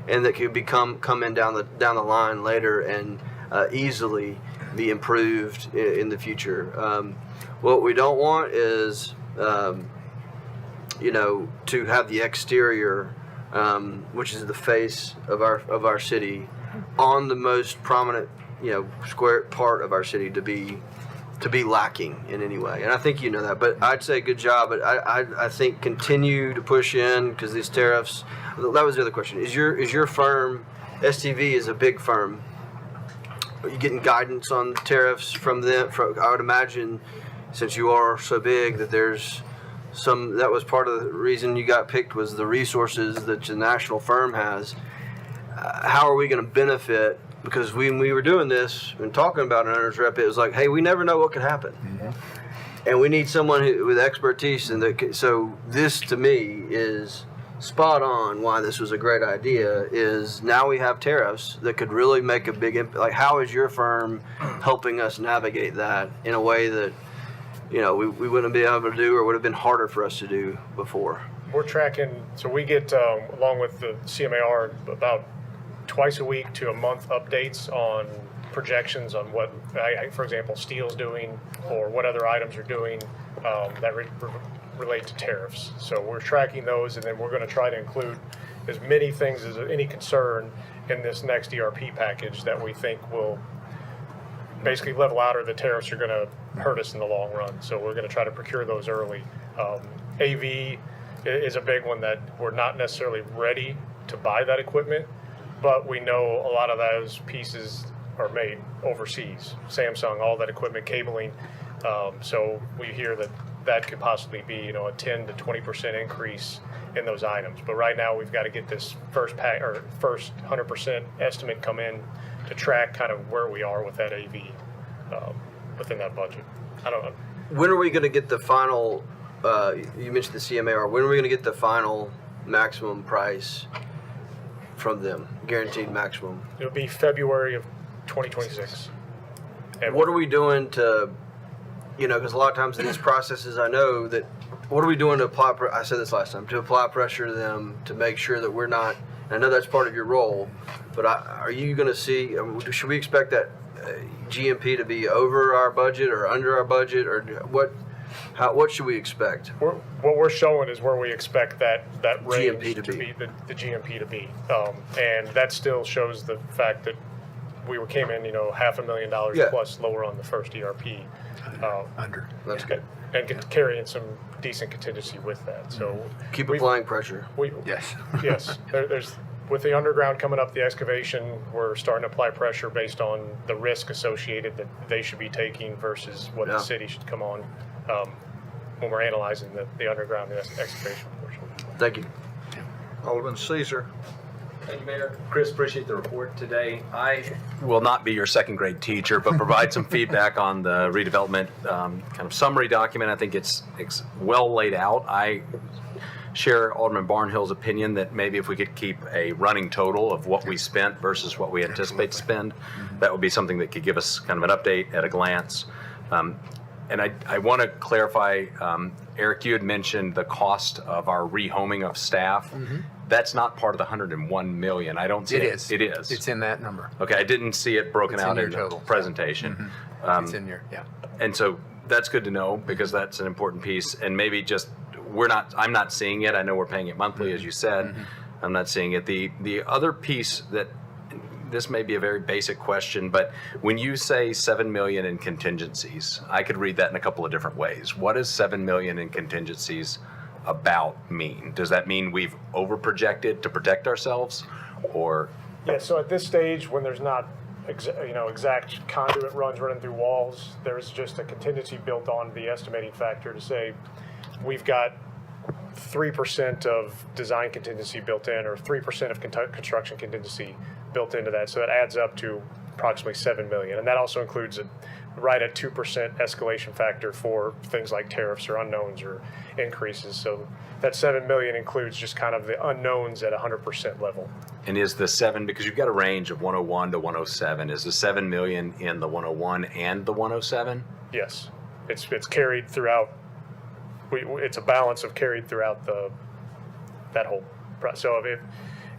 and that could come in down the line later and easily be improved in the future. What we don't want is, to have the exterior, which is the face of our city, on the most prominent, square part of our city to be lacking in any way. And I think you know that. But I'd say good job. But I think continue to push in, because these tariffs. That was the other question. Is your firm, STV is a big firm. Are you getting guidance on tariffs from them? I would imagine, since you are so big, that there's some. That was part of the reason you got picked, was the resources that the national firm has. How are we going to benefit? Because when we were doing this and talking about an owner's rep, it was like, hey, we never know what could happen, and we need someone with expertise. And so this, to me, is spot on why this was a great idea is now we have tariffs that could really make a big impact. Like, how is your firm helping us navigate that in a way that, you know, we wouldn't be able to do or would have been harder for us to do before? We're tracking, so we get, along with the CMAR, about twice a week to a month updates on projections on what, for example, steel's doing or what other items are doing that relate to tariffs. So we're tracking those, and then we're going to try to include as many things as any concern in this next ERP package that we think will basically level out, or the tariffs are going to hurt us in the long run. So we're going to try to procure those early. AV is a big one that we're not necessarily ready to buy that equipment, but we know a lot of those pieces are made overseas. Samsung, all that equipment, cabling. So we hear that that could possibly be, you know, a 10 to 20% increase in those items. But right now we've got to get this first 100% estimate come in to track kind of where we are with that AV within that budget. I don't know. When are we going to get the final, you mentioned the CMAR, when are we going to get the final maximum price from them, guaranteed maximum? It'll be February of 2026. And What are we doing to, you know, because a lot of times in these processes, I know that, what are we doing to apply, I said this last time, to apply pressure to them to make sure that we're not, I know that's part of your role, but are you going to see, should we expect that GMP to be over our budget or under our budget, or what should we expect? what we're showing is where we expect that range GMP to be. the GMP to be. And that still shows the fact that we came in, you know, $500,000 Yeah. plus lower on the first ERP. Under. That's good. And carrying some decent contingency with that. So Keep we- applying pressure. Yes. Yes, there's, with the underground coming up, the excavation, we're starting to apply pressure based on the risk associated that they should be taking versus what Yeah. the city should come on when we're analyzing the underground excavation portion. Thank you. Alderman Caesar. Thank you, Mayor. Chris, appreciate the report today. I will not be your second grade teacher, but provide some feedback on the redevelopment kind of summary document. I think it's well laid out. I share Alderman Barnhill's opinion that maybe if we could keep a running total of what we spent versus what we anticipate to spend, that would be something that could give us kind of an update at a glance. And I want to clarify, Eric, you had mentioned the cost of our rehoming of staff. That's not part of the 101 million. I don't see It it. is. It is. It's in that number. Okay, I didn't see it broken It's in out your in the total. presentation. It's in your, yeah. And so that's good to know because that's an important piece. And maybe just I'm not seeing it. I know we're paying it monthly, as you said. I'm not seeing it. The other piece that, this may be a very basic question, but when you say 7 million in contingencies, I could read that in a couple of different ways. What does 7 million in contingencies about mean? Does that mean we've overprojected to protect ourselves, or? Yeah, so at this stage, when there's not exact conduit runs running through walls, there's just a contingency built on the estimating factor to say we've got 3% of design contingency built in, or 3% of construction contingency built into that. So that adds up to approximately 7 million. And that also includes right at 2% escalation factor for things like tariffs or unknowns or increases. So that 7 million includes just kind of the unknowns at 100% level. And is the 7, because you've got a range of 101 to 107, is the 7 million in the 101 and the 107? Yes, it's carried throughout. It's a balance of carried throughout that whole. So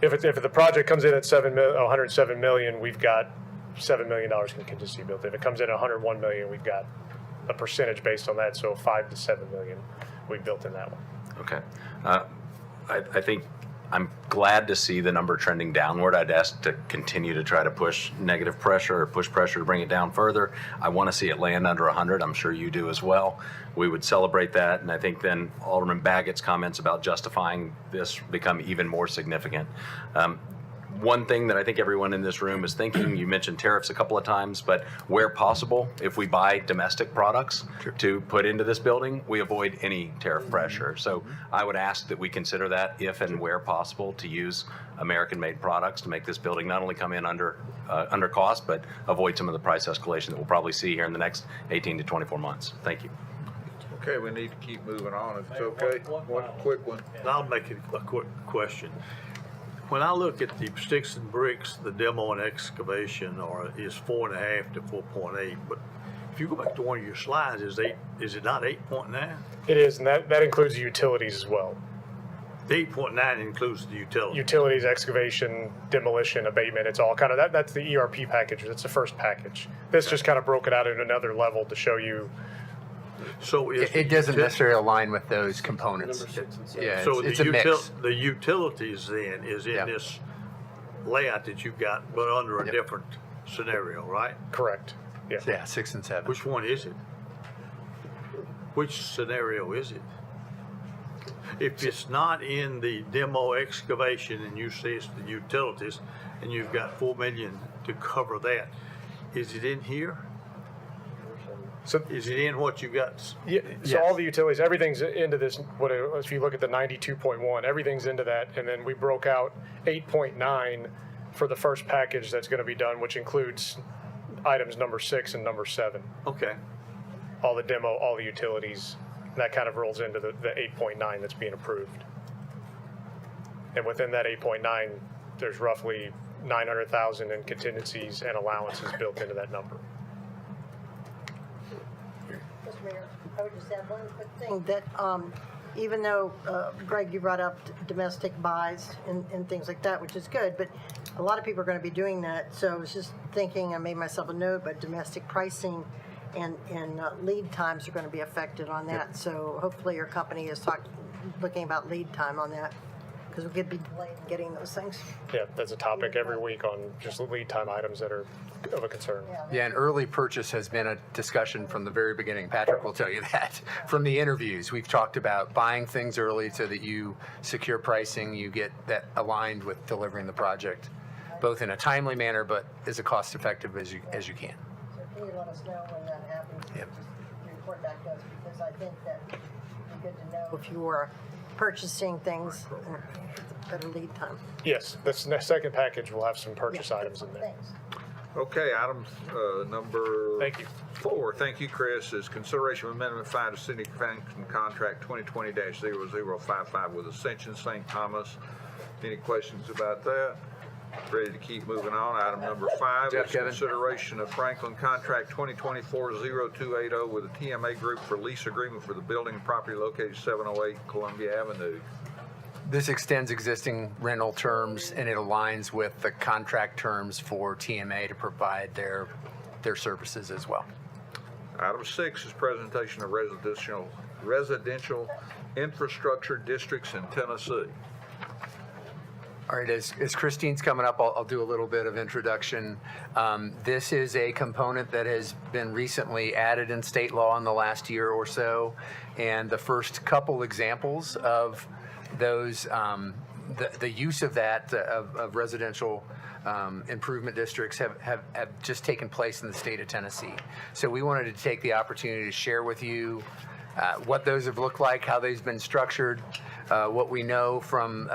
if the project comes in at 107 million, we've got $7 million in contingency built. If it comes in at 101 million, we've got a percentage based on that. So 5 to 7 million we built in that one. Okay. I think I'm glad to see the number trending downward. I'd ask to continue to try to push negative pressure or push pressure to bring it down further. I want to see it land under 100. I'm sure you do as well. We would celebrate that. And I think then Alderman Baggett's comments about justifying this become even more significant. One thing that I think everyone in this room is thinking, you mentioned tariffs a couple of times, but where possible, if we buy domestic products to put into this building, we avoid any tariff pressure. So I would ask that we consider that if and where possible to use American-made products to make this building not only come in under cost, but avoid some of the price escalation that we'll probably see here in the next 18 to 24 months. Thank you. Okay, we need to keep moving on if it's okay. One quick one. And I'll make it a quick question. When I look at the sticks and bricks, the demo and excavation is 4.5 to 4.8, but if you go back to one of your slides, is it not 8.9? It is, and that includes the utilities as well. The 8.9 includes the utility. Utilities, excavation, demolition, abatement, it's all kind of, that's the ERP package, that's the first package. This just kind of broke it out at another level to show you. So is It doesn't necessarily align with those components. Number 6 and 7. Yeah, So it's a mix. the utilities then is in Yeah. this layout that you've got, but under a Yep. different scenario, right? Correct. Yeah. Yeah, 6 and 7. Which one is it? Which scenario is it? If it's not in the demo excavation and you say it's the utilities and you've got 4 million to cover that, is it in here? So, Is it in what you got? yeah, so Yes. all the utilities, everything's into this, if you look at the 92.1, everything's into that. And then we broke out 8.9 for the first package that's going to be done, which includes items number 6 and number 7. Okay. All the demo, all the utilities, that kind of rolls into the 8.9 that's being approved. And within that 8.9, there's roughly 900,000 in contingencies and allowances built into that number. Mr. Mayor, I would just add one quick thing, that even though, Greg, you brought up domestic buys and things like that, which is good, but a lot of people are going to be doing that. So I was just thinking, I made myself a note, but domestic pricing and lead times are going to be affected on that. So hopefully your company is looking about lead time on that, because we could be delayed in getting those things. Yeah, that's a topic every week on just lead time items that are of a concern. Yeah, and early purchase has been a discussion from the very beginning. Patrick will tell you that. From the interviews, we've talked about buying things early so that you secure pricing, you get that aligned with delivering the project, both in a timely manner, but as cost effective as you can. So can you let us know when that happens? Yep. Just report back to us, because I think that it'd be good to know if you were purchasing things, better lead time. Yes, this second package will have some purchase items in there. Thanks. Okay, item number Thank you. 4, thank you, Chris, is consideration of amendment 5 to City Function Contract 2020-0055 with Ascension St. Thomas. Any questions about that? Ready to keep moving on. Item number 5 Jeff, is Kevin. consideration of Franklin Contract 2024-0280 with the TMA Group for lease agreement for the building and property located 708 Columbia Avenue. This extends existing rental terms and it aligns with the contract terms for TMA to provide their services as well. Item 6 is presentation of residential infrastructure districts in Tennessee. All right, as Christine's coming up, I'll do a little bit of introduction. This is a component that has been recently added in state law in the last year or so. And the first couple examples of those, the use of that, of residential improvement districts have just taken place in the state of Tennessee. So we wanted to take the opportunity to share with you what those have looked like, how they've been structured, what we know from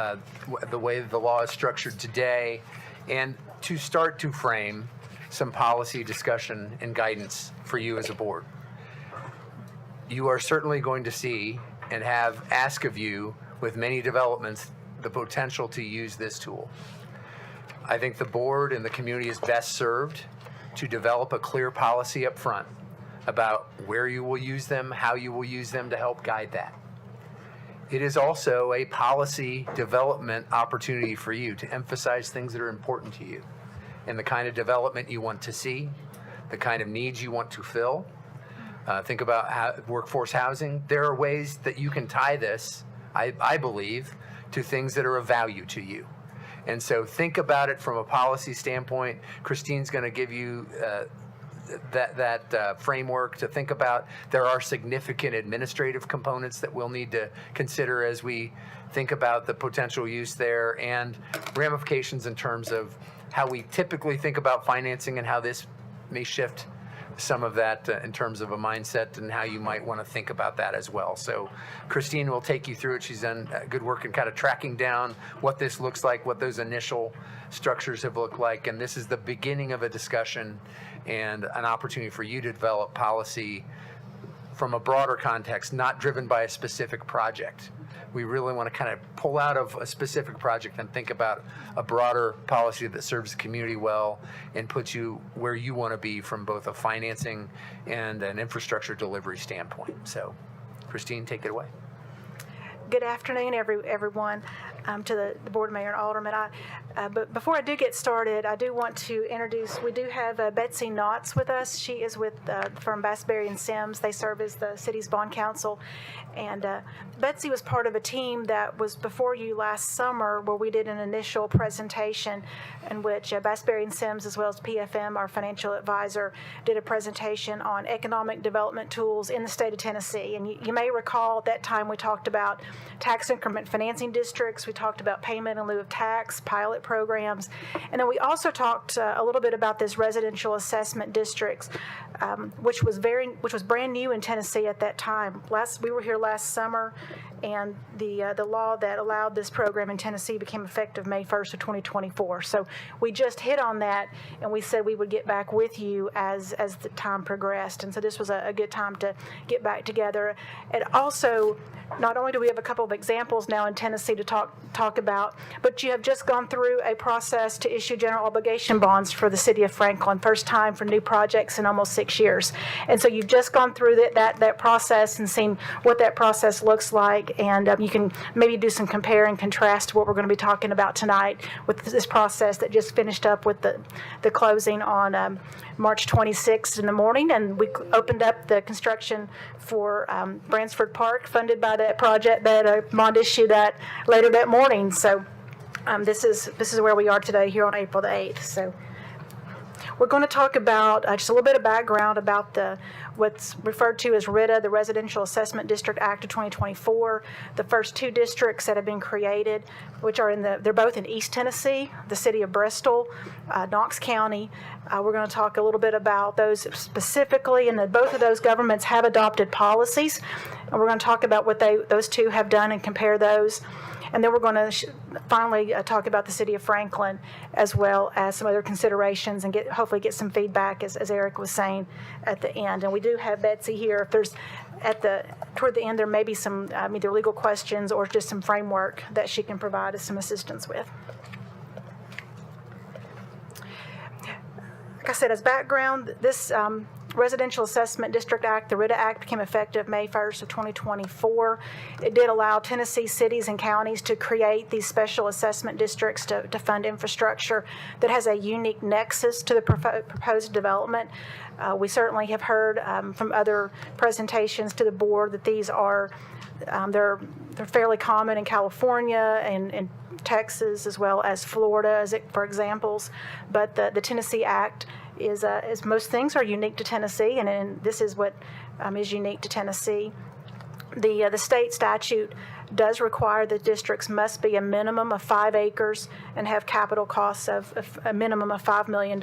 the way the law is structured today, and to start to frame some policy discussion and guidance for you as a board. You are certainly going to see and have ask of you with many developments the potential to use this tool. I think the board and the community is best served to develop a clear policy up front about where you will use them, how you will use them to help guide that. It is also a policy development opportunity for you to emphasize things that are important to you and the kind of development you want to see, the kind of needs you want to fill. Think about workforce housing. There are ways that you can tie this, I believe, to things that are of value to you. And so think about it from a policy standpoint. Christine's going to give you that framework to think about. There are significant administrative components that we'll need to consider as we think about the potential use there and ramifications in terms of how we typically think about financing and how this may shift some of that in terms of a mindset and how you might want to think about that as well. So Christine will take you through it. She's done good work in kind of tracking down what this looks like, what those initial structures have looked like. And this is the beginning of a discussion and an opportunity for you to develop policy from a broader context, not driven by a specific project. We really want to kind of pull out of a specific project and think about a broader policy that serves the community well and puts you where you want to be from both a financing and an infrastructure delivery standpoint. So, Christine, take it away. Good afternoon, everyone, to the board, mayor, and aldermen. But before I do get started, I do want to introduce, we do have Betsy Knotts with us. She is with from Bassberry and Sims. They serve as the city's bond counsel. And Betsy was part of a team that was before you last summer where we did an initial presentation in which Bassberry and Sims, as well as PFM, our financial advisor, did a presentation on economic development tools in the state of Tennessee. And you may recall at that time we talked about tax increment financing districts, we talked about payment in lieu of tax, pilot programs, and then we also talked a little bit about this residential assessment districts, which was brand new in Tennessee at that time. We were here last summer, and the law that allowed this program in Tennessee became effective May 1st of 2024. So we just hit on that, and we said we would get back with you as the time progressed. And so this was a good time to get back together. And also, not only do we have a couple of examples now in Tennessee to talk about, but you have just gone through a process to issue general obligation bonds for the city of Franklin, first time for new projects in almost 6 years. And so you've just gone through that process and seen what that process looks like, and you can maybe do some compare and contrast to what we're going to be talking about tonight with this process that just finished up with the closing on March 26th in the morning, and we opened up the construction for Bransford Park, funded by that project that bond issue that later that morning. So this is where we are today here on April the 8th. So we're going to talk about just a little bit of background about what's referred to as RITA, the Residential Assessment District Act of 2024. The first two districts that have been created, which are they're both in East Tennessee, the city of Bristol, Knox County. We're going to talk a little bit about those specifically, and that both of those governments have adopted policies. And we're going to talk about what those two have done and compare those. And then we're going to finally talk about the city of Franklin, as well as some other considerations, and hopefully get some feedback, as Eric was saying, at the end. And we do have Betsy here. If there's toward the end, there may be some either legal questions or just some framework that she can provide us some assistance with. Like I said, as background, this Residential Assessment District Act, the RITA Act, became effective May 1st of 2024. It did allow Tennessee cities and counties to create these special assessment districts to fund infrastructure that has a unique nexus to the proposed development. We certainly have heard from other presentations to the board that these are they're fairly common in California and Texas, as well as Florida, for examples. But the Tennessee Act is, as most things are unique to Tennessee, and this is what is unique to Tennessee. The state statute does require that districts must be a minimum of 5 acres and have capital costs of a minimum of $5 million.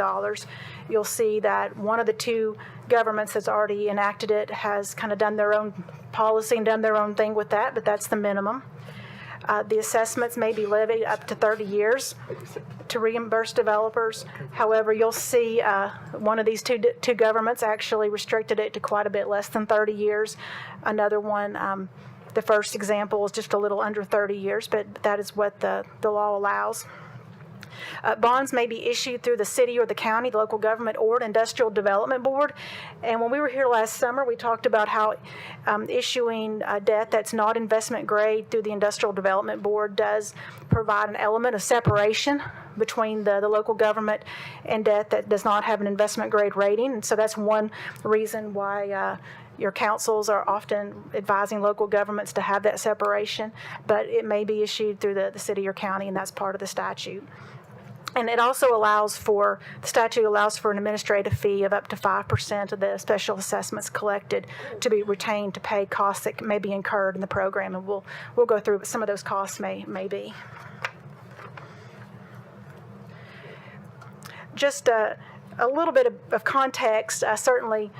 You'll see that one of the two governments that's already enacted it has kind of done their own policy and done their own thing with that, but that's the minimum. The assessments may be levied up to 30 years to reimburse developers. However, you'll see one of these two governments actually restricted it to quite a bit less than 30 years. Another one, the first example, is just a little under 30 years, but that is what the law allows. Bonds may be issued through the city or the county, the local government, or an industrial development board. And when we were here last summer, we talked about how issuing debt that's not investment grade through the industrial development board does provide an element of separation between the local government and debt that does not have an investment grade rating. And so that's one reason why your councils are often advising local governments to have that separation, but it may be issued through the city or county, and that's part of the statute. And it also the statute allows for an administrative fee of up to 5% of the special assessments collected to be retained to pay costs that may be incurred in the program. And we'll go through what some of those costs may be. Just a little bit of context. Certainly,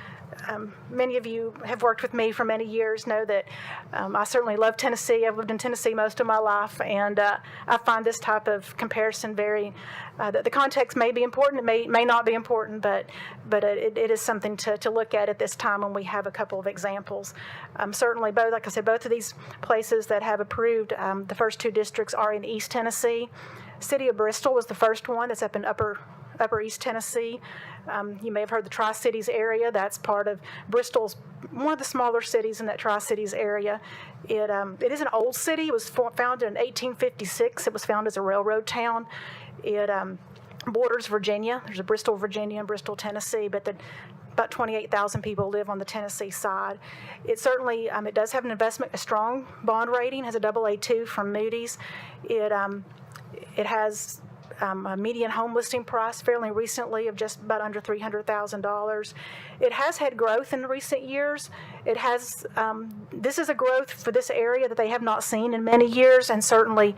Many of you have worked with me for many years, know that I certainly love Tennessee. I've lived in Tennessee most of my life, and I find this type of comparison very, that the context may be important, it may not be important, but it is something to look at this time when we have a couple of examples. Certainly, both, like I said, both of these places that have approved, the first two districts are in East Tennessee. City of Bristol was the first one. That's up in Upper East Tennessee. You may have heard the Tri-Cities area. That's part of Bristol's, one of the smaller cities in that Tri-Cities area. It is an old city. It was founded in 1856. It was founded as a railroad town. It borders Virginia. There's a Bristol, Virginia, and Bristol, Tennessee, but about 28,000 people live on the Tennessee side. It certainly, it does have a strong bond rating, has a AA2 from Moody's. It has a median home listing price fairly recently of just about under $300,000. It has had growth in recent years. It has, this is a growth for this area that they have not seen in many years, and certainly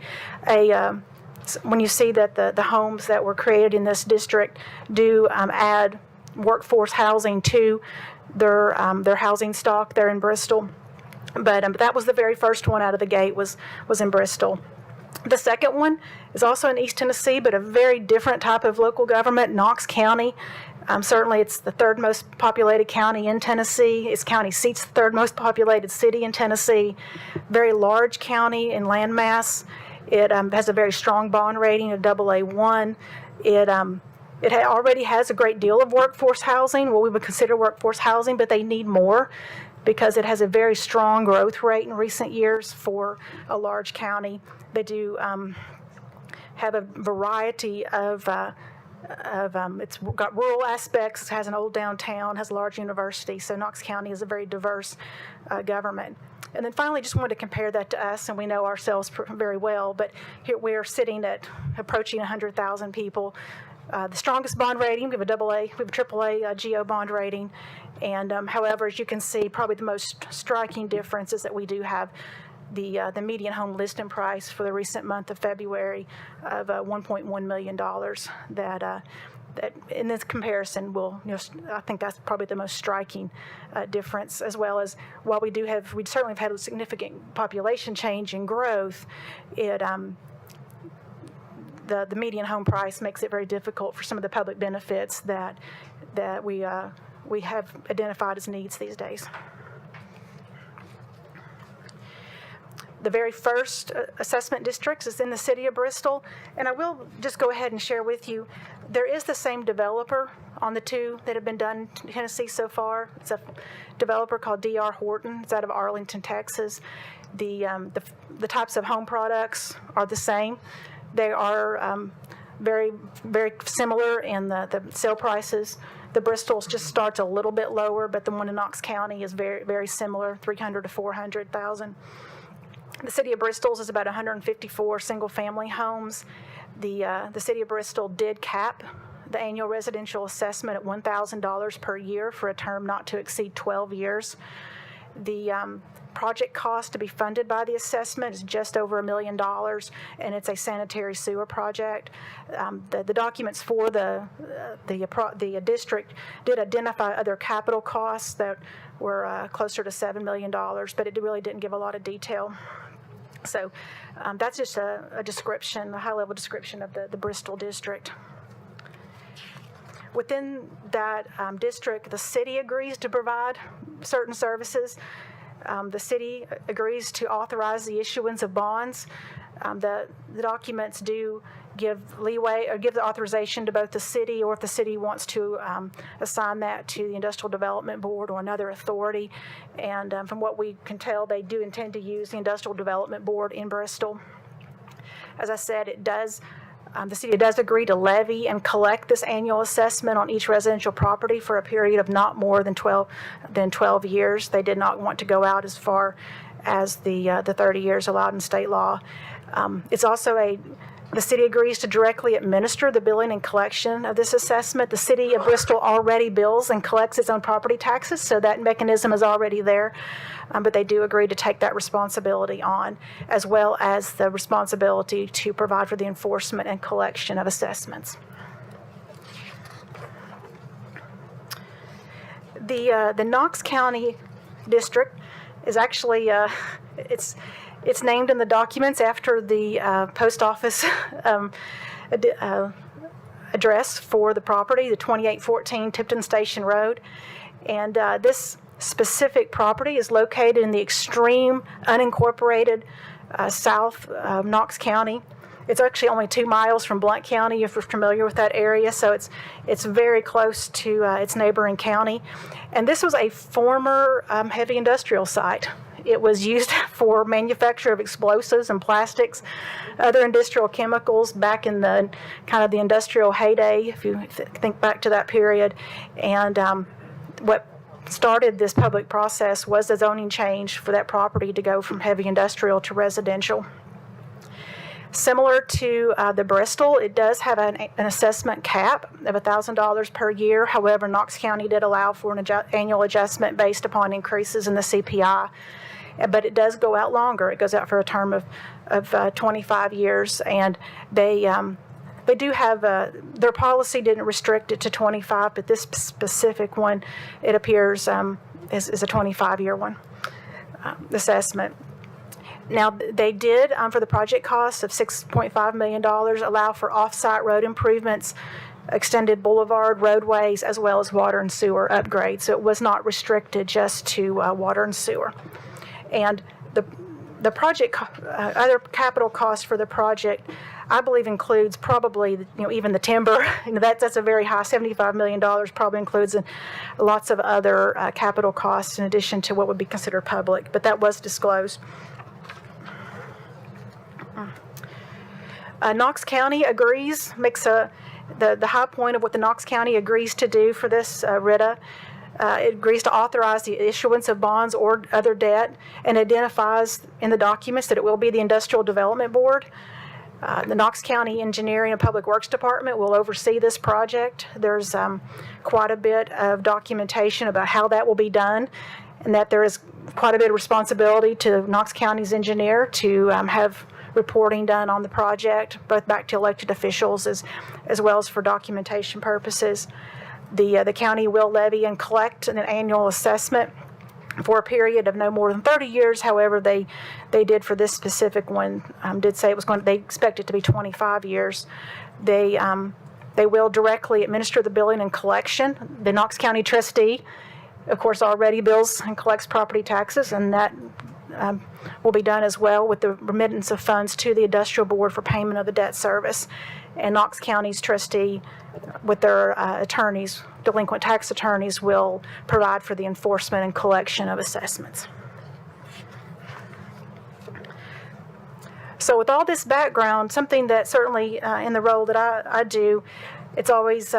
when you see that the homes that were created in this district do add workforce housing to their housing stock there in Bristol. But that was the very first one out of the gate was in Bristol. The second one is also in East Tennessee, but a very different type of local government, Knox County. Certainly, it's the third most populated county in Tennessee. Its county seats the third most populated city in Tennessee. Very large county in landmass. It has a very strong bond rating of AA1. It already has a great deal of workforce housing, what we would consider workforce housing, but they need more because it has a very strong growth rate in recent years for a large county. They do have a variety of it's got rural aspects, has an old downtown, has a large university, so Knox County is a very diverse government. And then finally, just wanted to compare that to us, and we know ourselves very well, but here we're sitting at approaching 100,000 people. The strongest bond rating, we have a AA, we have a AAA GO bond rating, and however, as you can see, probably the most striking difference is that we do have the median home listing price for the recent month of February of $1.1 million. That in this comparison I think that's probably the most striking difference, as well as while we certainly have had a significant population change and growth, the median home price makes it very difficult for some of the public benefits that we have identified as needs these days. The very first assessment districts is in the city of Bristol, and I will just go ahead and share with you, there is the same developer on the two that have been done in Tennessee so far. It's a developer called D.R. Horton. It's out of Arlington, Texas. The types of home products are the same. They are very, very similar in the sale prices. The Bristol's just starts a little bit lower, but the one in Knox County is very, very similar, $300,000 to $400,000. The city of Bristol's is about 154 single-family homes. The city of Bristol did cap the annual residential assessment at $1,000 per year for a term not to exceed 12 years. The project cost to be funded by the assessment is just over $1 million, and it's a sanitary sewer project. The documents for the district did identify other capital costs that were closer to $7 million, but it really didn't give a lot of detail. So that's just a description, a high-level description of the Bristol district. Within that district, the city agrees to provide certain services. The city agrees to authorize the issuance of bonds. The documents do give leeway or give the authorization to both the city, or if the city wants to assign that to the Industrial Development Board or another authority. And from what we can tell, they do intend to use the Industrial Development Board in Bristol. As I said, the city does agree to levy and collect this annual assessment on each residential property for a period of not more than 12 years. They did not want to go out as far as the 30 years allowed in state law. It's also the city agrees to directly administer the billing and collection of this assessment. The city of Bristol already bills and collects its own property taxes, so that mechanism is already there. But they do agree to take that responsibility on, as well as the responsibility to provide for the enforcement and collection of assessments. The Knox County District is actually, it's named in the documents after the post office address for the property, the 2814 Tipton Station Road. And this specific property is located in the extreme unincorporated south of Knox County. It's actually only 2 miles from Blount County, if you're familiar with that area, so it's very close to its neighboring county. And this was a former heavy industrial site. It was used for manufacture of explosives and plastics, other industrial chemicals back in the kind of the industrial heyday, if you think back to that period. And what started this public process was the zoning change for that property to go from heavy industrial to residential. Similar to the Bristol, it does have an assessment cap of $1,000 per year. However, Knox County did allow for an annual adjustment based upon increases in the CPI. But it does go out longer. It goes out for a term of 25 years, and they do have their policy didn't restrict it to 25, but this specific one, it appears, is a 25-year one assessment. Now, they did, for the project cost of $6.5 million, allow for off-site road improvements, extended boulevard, roadways, as well as water and sewer upgrades. So it was not restricted just to water and sewer. And the project, other capital costs for the project, I believe includes probably, even the timber. That's a very high, $75 million probably includes lots of other capital costs in addition to what would be considered public, but that was disclosed. Knox County agrees, makes the high point of what the Knox County agrees to do for this RITA. It agrees to authorize the issuance of bonds or other debt, and identifies in the documents that it will be the Industrial Development Board. The Knox County Engineering and Public Works Department will oversee this project. There's quite a bit of documentation about how that will be done, and that there is quite a bit of responsibility to Knox County's engineer to have reporting done on the project, both back to elected officials as well as for documentation purposes. The county will levy and collect an annual assessment for a period of no more than 30 years. However, they did for this specific one, did say they expect it to be 25 years. They will directly administer the billing and collection. The Knox County trustee, of course, already bills and collects property taxes, and that will be done as well with the remittance of funds to the industrial board for payment of the debt service. And Knox County's trustee, with their attorneys, delinquent tax attorneys, will provide for the enforcement and collection of assessments. So with all this background, something that certainly in the role that I do, it's always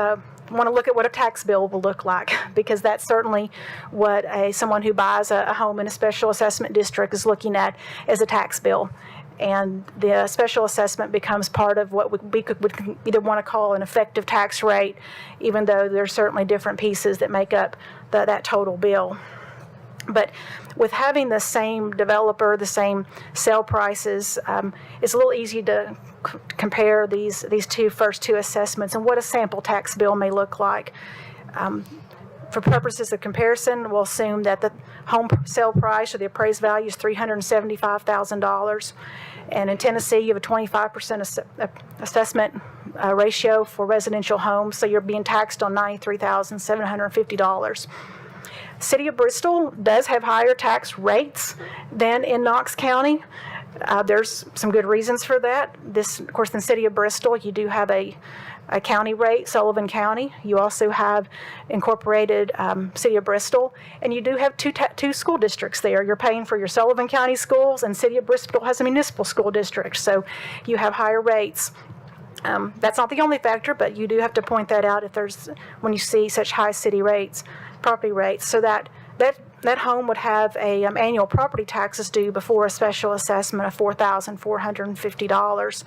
want to look at what a tax bill will look like, because that's certainly what someone who buys a home in a special assessment district is looking at as a tax bill. And the special assessment becomes part of what we would either want to call an effective tax rate, even though there's certainly different pieces that make up that total bill. But with having the same developer, the same sale prices, it's a little easy to compare these first two assessments and what a sample tax bill may look like. For purposes of comparison, we'll assume that the home sale price or the appraised value is $375,000. And in Tennessee, you have a 25% assessment ratio for residential homes, so you're being taxed on $93,750. City of Bristol does have higher tax rates than in Knox County. There's some good reasons for that. Of course, in the City of Bristol, you do have a county rate, Sullivan County. You also have incorporated City of Bristol, and you do have two school districts there. You're paying for your Sullivan County schools, and City of Bristol has a municipal school district, so you have higher rates. That's not the only factor, but you do have to point that out when you see such high city rates, property rates, so that home would have a annual property taxes due before a special assessment of $4,450.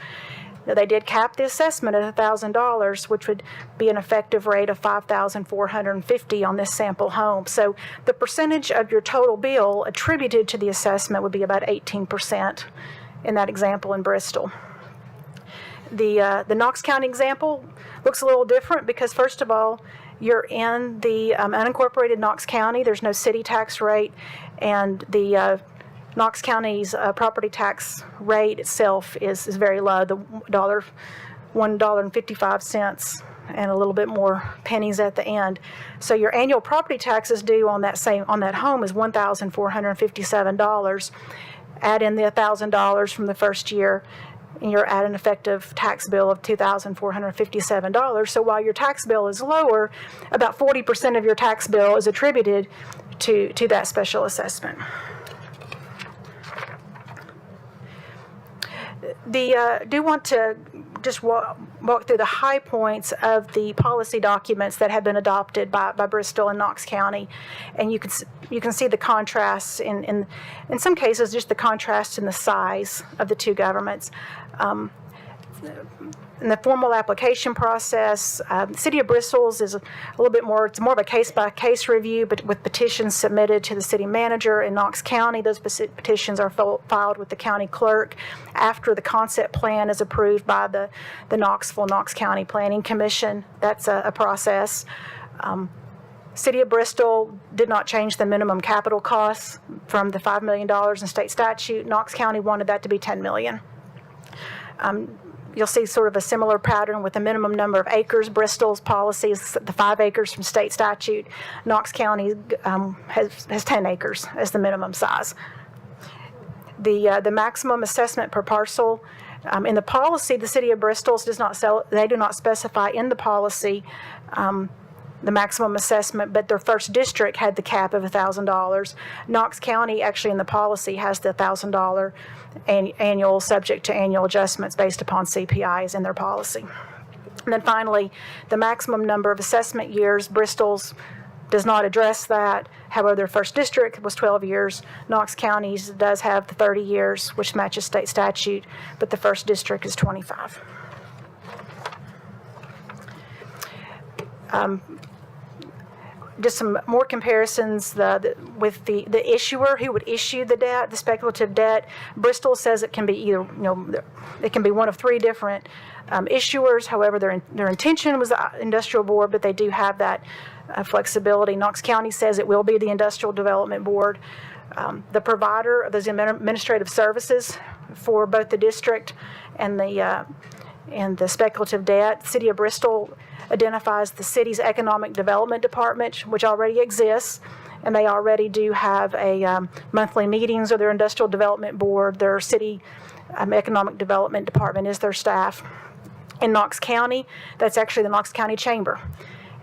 Now, they did cap the assessment at $1,000, which would be an effective rate of $5,450 on this sample home. So the percentage of your total bill attributed to the assessment would be about 18% in that example in Bristol. The Knox County example looks a little different because, first of all, you're in the unincorporated Knox County. There's no city tax rate, and the Knox County's property tax rate itself is very low, the $1.55 and a little bit more pennies at the end. So your annual property taxes due on that home is $1,457. Add in the $1,000 from the first year, and you're at an effective tax bill of $2,457. So while your tax bill is lower, about 40% of your tax bill is attributed to that special assessment. Do want to just walk through the high points of the policy documents that have been adopted by Bristol and Knox County, and you can see the contrasts in some cases, just the contrast in the size of the two governments. In the formal application process, the City of Bristol's is a little bit more, it's more of a case-by-case review, but with petitions submitted to the city manager. In Knox County, those petitions are filed with the county clerk after the concept plan is approved by the Knox County Planning Commission. That's a process. City of Bristol did not change the minimum capital costs from the $5 million in state statute. Knox County wanted that to be $10 million. You'll see sort of a similar pattern with the minimum number of acres. Bristol's policy is the 5 acres from state statute. Knox County has 10 acres as the minimum size. The maximum assessment per parcel in the policy, the City of Bristol do not specify in the policy the maximum assessment, but their first district had the cap of $1,000. Knox County actually in the policy has the $1,000 annual, subject to annual adjustments based upon CPIs in their policy. And then finally, the maximum number of assessment years, Bristol's does not address that. However, their first district was 12 years. Knox County's does have the 30 years, which matches state statute, but the first district is 25. Just some more comparisons with the issuer who would issue the debt, the speculative debt. Bristol says it can be either, it can be one of 3 different issuers. However, their intention was the industrial board, but they do have that flexibility. Knox County says it will be the industrial development board. The provider of those administrative services for both the district and the speculative debt, City of Bristol identifies the city's economic development department, which already exists, and they already do have a monthly meetings of their industrial development board. Their city economic development department is their staff. In Knox County, that's actually the Knox County Chamber,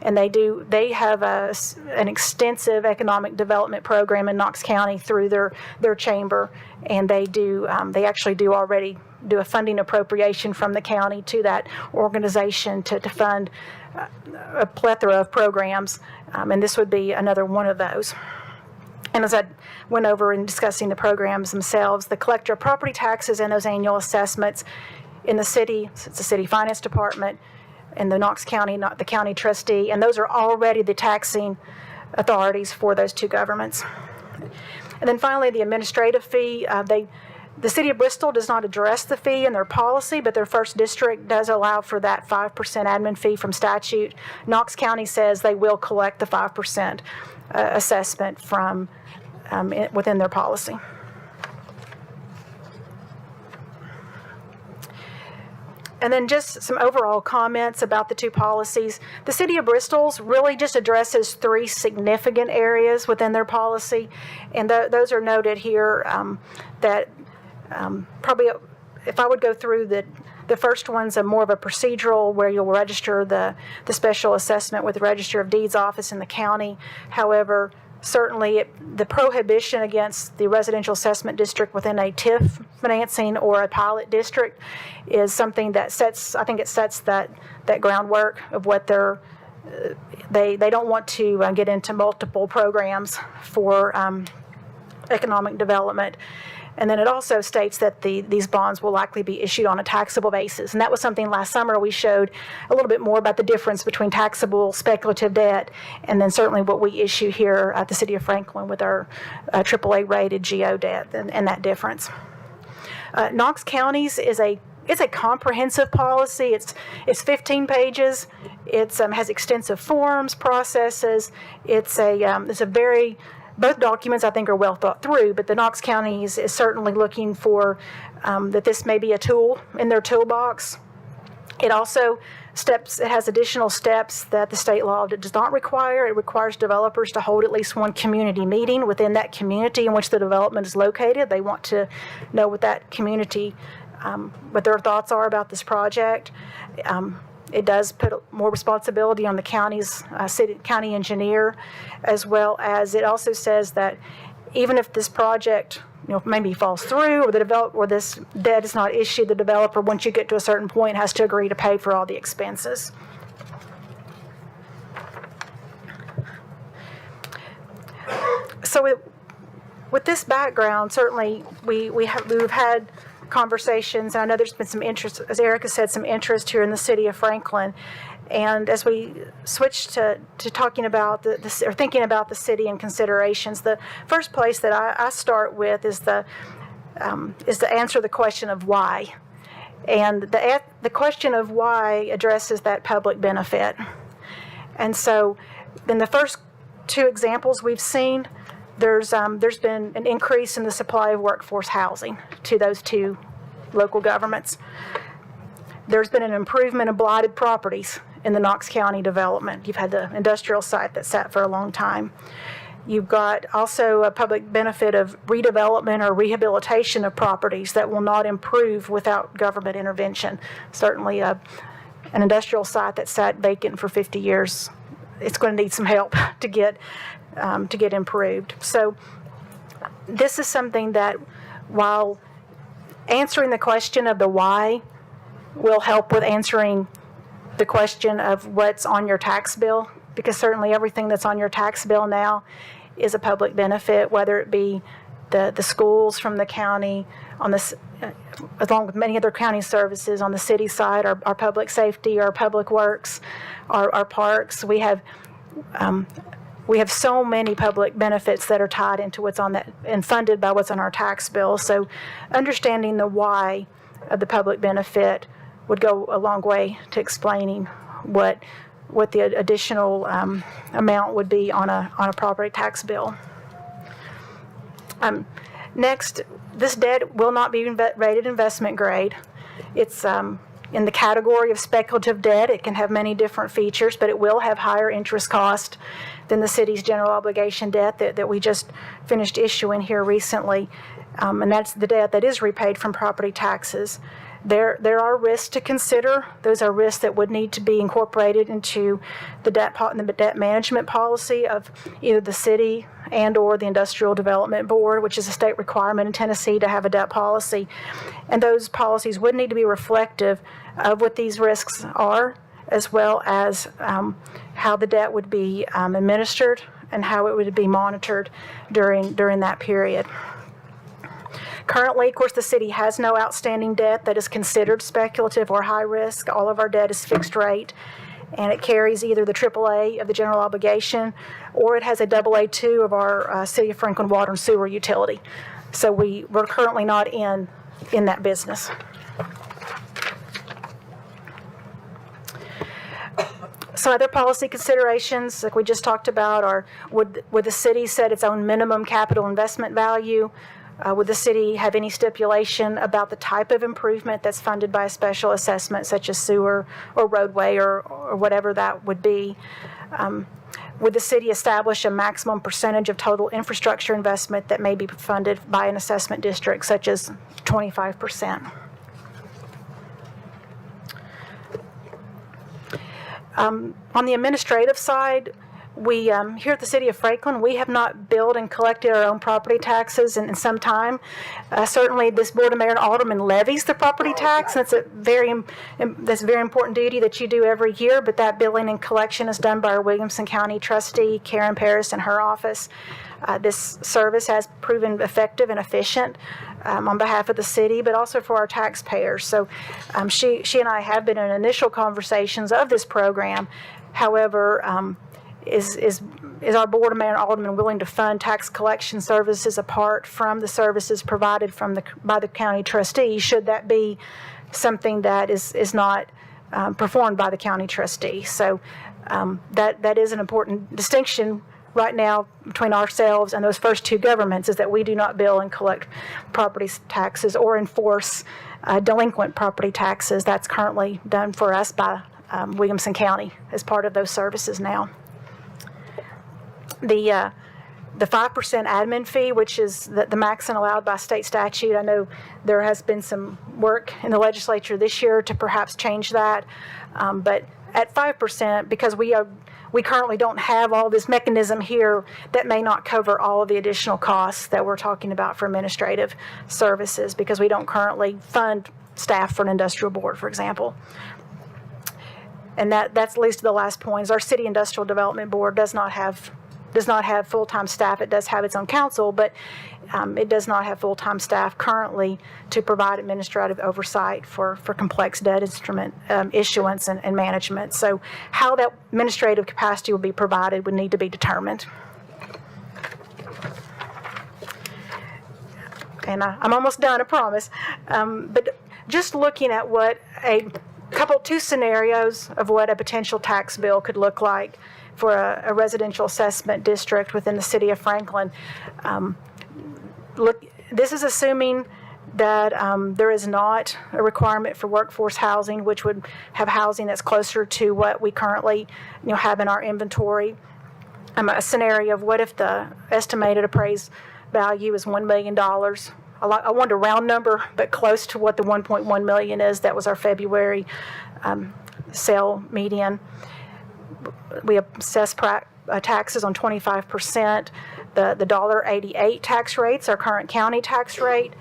and they have an extensive economic development program in Knox County through their chamber, and they actually do already do a funding appropriation from the county to that organization to fund a plethora of programs, and this would be another one of those. And as I went over in discussing the programs themselves, the collector of property taxes and those annual assessments in the city, it's the city finance department, and the Knox County, not the county trustee, and those are already the taxing authorities for those two governments. And then finally, the administrative fee, the City of Bristol does not address the fee in their policy, but their first district does allow for that 5% admin fee from statute. Knox County says they will collect the 5% assessment from within their policy. And then just some overall comments about the two policies. The City of Bristol's really just addresses 3 significant areas within their policy, and those are noted here that probably if I would go through the first one's more of a procedural where you'll register the special assessment with the Register of Deeds office in the county. However, certainly the prohibition against the residential assessment district within a TIF financing or a pilot district is something that sets that groundwork of what they don't want to get into multiple programs for economic development. And then it also states that these bonds will likely be issued on a taxable basis. And that was something last summer we showed a little bit more about the difference between taxable speculative debt and then certainly what we issue here at the City of Franklin with our AAA rated GO debt and that difference. Knox County's is a a comprehensive policy. It's 15 pages. It's has extensive forms, processes. It's a very, both documents I think are well thought through, but the Knox County is certainly looking for that this may be a tool in their toolbox. It also it has additional steps that the state law does not require. It requires developers to hold at least one community meeting within that community in which the development is located. They want to know what that community, what their thoughts are about this project. It does put more responsibility on the county's county engineer, as well as it also says that even if this project maybe falls through, or this debt is not issued, the developer, once you get to a certain point, has to agree to pay for all the expenses. So with this background, certainly we've had conversations, and I know there's been some interest, as Erica said, some interest here in the city of Franklin. And as we switch to talking about or thinking about the city and considerations, the first place that I start with is to answer the question of why. And the question of why addresses that public benefit. And so in the first two examples we've seen, there's been an increase in the supply of workforce housing to those two local governments. There's been an improvement of blighted properties in the Knox County development. You've had the industrial site that sat for a long time. You've got also a public benefit of redevelopment or rehabilitation of properties that will not improve without government intervention. Certainly an industrial site that sat vacant for 50 years, it's going to need some help to get improved. So this is something that, while answering the question of the why will help with answering the question of what's on your tax bill, because certainly everything that's on your tax bill now is a public benefit, whether it be the schools from the county, on this, along with many other county services on the city side, our public safety, our public works, our parks. We have so many public benefits that are tied into what's on that and funded by what's on our tax bill. So understanding the why of the public benefit would go a long way to explaining what the additional amount would be on a property tax bill. Next, this debt will not be rated investment grade. It's in the category of speculative debt. It can have many different features, but it will have higher interest cost than the city's general obligation debt that we just finished issuing here recently, and that's the debt that is repaid from property taxes. There are risks to consider. Those are risks that would need to be incorporated into the debt management policy of either the city and or the Industrial Development Board, which is a state requirement in Tennessee to have a debt policy. And those policies would need to be reflective of what these risks are, as well as how the debt would be administered and how it would be monitored during that period. Currently, of course, the city has no outstanding debt that is considered speculative or high risk. All of our debt is fixed rate, and it carries either the AAA of the general obligation, or it has a AA2 of our City of Franklin water and sewer utility. So we're currently not in that business. Some other policy considerations, like we just talked about, are would the city set its own minimum capital investment value? Would the city have any stipulation about the type of improvement that's funded by a special assessment, such as sewer or roadway or whatever that would be? Would the city establish a maximum percentage of total infrastructure investment that may be funded by an assessment district, such as 25%? On the administrative side, we here at the City of Franklin, we have not billed and collected our own property taxes in some time. Certainly, this Board of Mayor and Aldermen levies the property tax. That's a very important duty that you do every year. But that billing and collection is done by our Williamson County trustee, Karen Paris, and her office. This service has proven effective and efficient on behalf of the city, but also for our taxpayers. So she and I have been in initial conversations of this program. However, is our Board of Mayor and Aldermen willing to fund tax collection services apart from the services provided by the county trustee? Should that be something that is not performed by the county trustee. So that is an important distinction right now between ourselves and those first two governments, is that we do not bill and collect property taxes or enforce delinquent property taxes. That's currently done for us by Williamson County as part of those services now. The 5% admin fee, which is the maximum allowed by state statute. I know there has been some work in the legislature this year to perhaps change that. But at 5%, because we currently don't have all this mechanism here, that may not cover all of the additional costs that we're talking about for administrative services, because we don't currently fund staff for an industrial board, for example. And that leads to the last point, is our City Industrial Development Board does not have full-time staff. It does have its own council, but it does not have full-time staff currently to provide administrative oversight for complex debt instrument issuance and management. So how that administrative capacity will be provided would need to be determined. And I'm almost done, I promise. But just looking at what two scenarios of what a potential tax bill could look like for a residential assessment district within the city of Franklin. This is assuming that there is not a requirement for workforce housing, which would have housing that's closer to what we currently have in our inventory. A scenario of what if the estimated appraised value is $1 million. I want a round number, but close to what the 1.1 million is. That was our February sale median. We assess taxes on 25%. The $1.88 tax rates, our current county tax rate,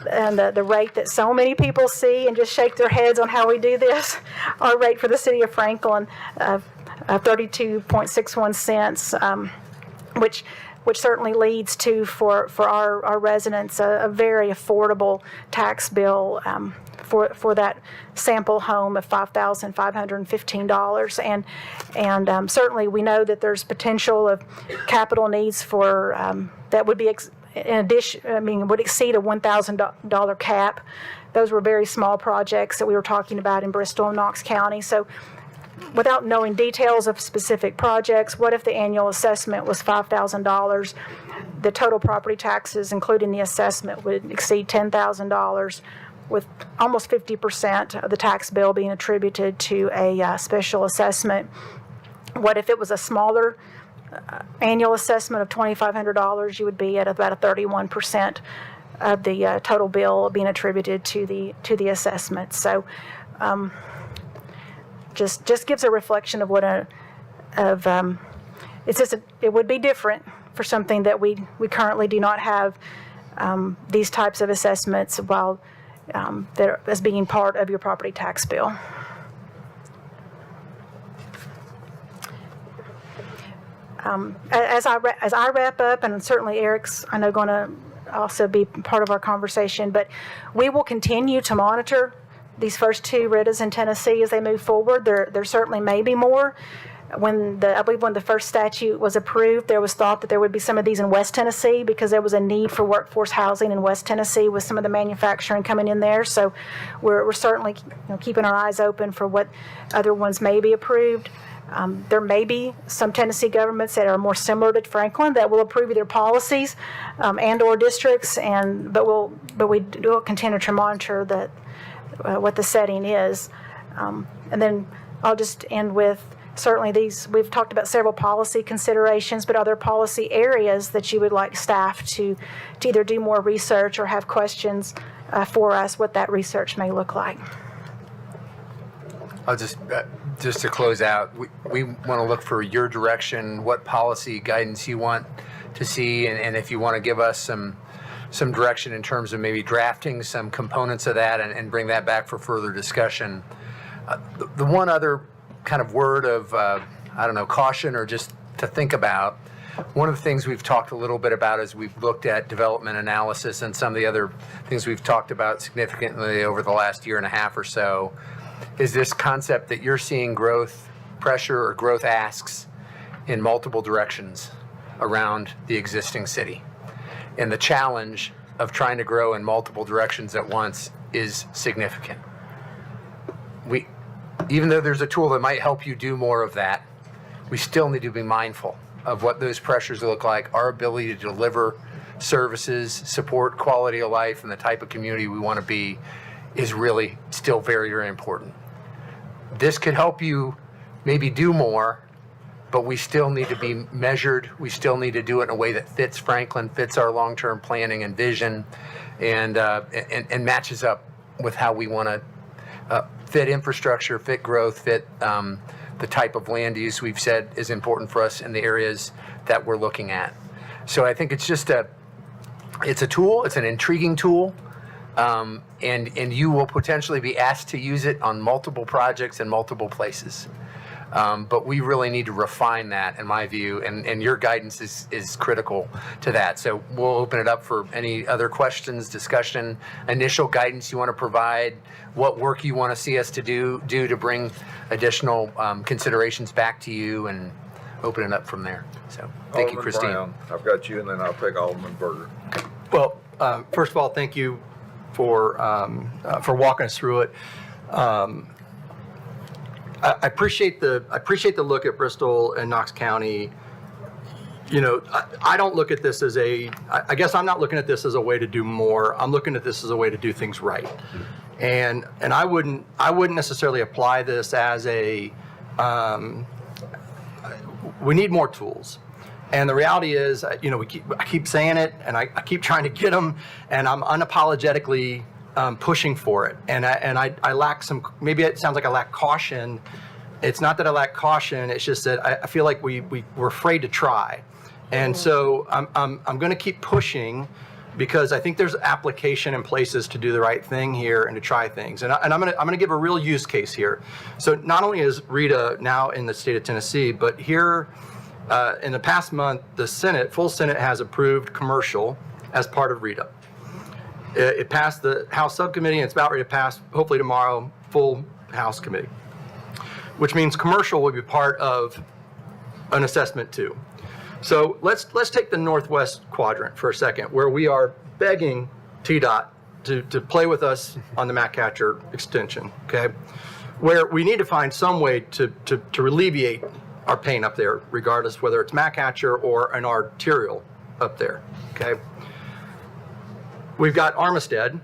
and the rate that so many people see and just shake their heads on how we do this. Our rate for the city of Franklin, 32.61 cents, which certainly leads to, for our residents, a very affordable tax bill for that sample home of $5,515. And certainly we know that there's potential of capital needs for that would be in addition, would exceed a $1,000 cap. Those were very small projects that we were talking about in Bristol and Knox County. So without knowing details of specific projects, what if the annual assessment was $5,000? The total property taxes, including the assessment, would exceed $10,000, with almost 50% of the tax bill being attributed to a special assessment. What if it was a smaller annual assessment of $2,500? You would be at about a 31% of the total bill being attributed to the assessment. So just gives a reflection of what it would be different for something that we currently do not have these types of assessments while as being part of your property tax bill. As I wrap up, and certainly Eric's, I know, going to also be part of our conversation, but we will continue to monitor these first two WRITAs in Tennessee as they move forward. There certainly may be more. I believe when the first statute was approved, there was thought that there would be some of these in West Tennessee because there was a need for workforce housing in West Tennessee with some of the manufacturing coming in there. So we're certainly keeping our eyes open for what other ones may be approved. There may be some Tennessee governments that are more similar to Franklin that will approve either policies and/or districts, but we will continue to monitor what the setting is. And then I'll just end with, certainly we've talked about several policy considerations, but other policy areas that you would like staff to either do more research or have questions for us, what that research may look like. I'll just to close out, we want to look for your direction, what policy guidance you want to see, and if you want to give us some direction in terms of maybe drafting some components of that and bring that back for further discussion. The one other kind of word of, caution or just to think about, one of the things we've talked a little bit about as we've looked at development analysis and some of the other things we've talked about significantly over the last year and a half or so is this concept that you're seeing growth pressure or growth asks in multiple directions around the existing city. And the challenge of trying to grow in multiple directions at once is significant. even though there's a tool that might help you do more of that, we still need to be mindful of what those pressures look like, our ability to deliver services, support quality of life, and the type of community we want to be is really still very, very important. This could help you maybe do more, but we still need to be measured. We still need to do it in a way that fits Franklin, fits our long-term planning and vision, and matches up with how we want to fit infrastructure, fit growth, fit the type of land use we've said is important for us in the areas that we're looking at. So I think it's just it's a tool, it's an intriguing tool, and you will potentially be asked to use it on multiple projects in multiple places. But we really need to refine that, in my view, and your guidance is critical to that. So we'll open it up for any other questions, discussion, initial guidance you want to provide, what work you want to see us to do to bring additional considerations back to you, and open it up from there. So thank you, Alderman Christine. Brown, I've got you, and then I'll take Alderman Berger. Well, first of all, thank you for walking us through it. I appreciate the look at Bristol and Knox County. You know, I don't look at this as I guess I'm not looking at this as a way to do more. I'm looking at this as a way to do things right. And I wouldn't necessarily apply this as we need more tools. And the reality is, you know, I keep saying it, and I keep trying to get them, and I'm unapologetically pushing for it. And I lack some, maybe it sounds like I lack caution. It's not that I lack caution, it's just that I feel like we're afraid to try. And so I'm going to keep pushing, because I think there's application in places to do the right thing here and to try things. And I'm going to give a real use case here. So not only is RETA now in the state of Tennessee, but here in the past month, the full Senate has approved commercial as part of RETA. It passed the House subcommittee, and it's about ready to pass, hopefully tomorrow, full House committee, which means commercial will be part of an assessment too. So let's take the Northwest quadrant for a second, where we are begging TDOT to play with us on the McCatcher extension, okay? Where we need to find some way to alleviate our pain up there, regardless whether it's McCatcher or an arterial up there, okay? We've got Armistead,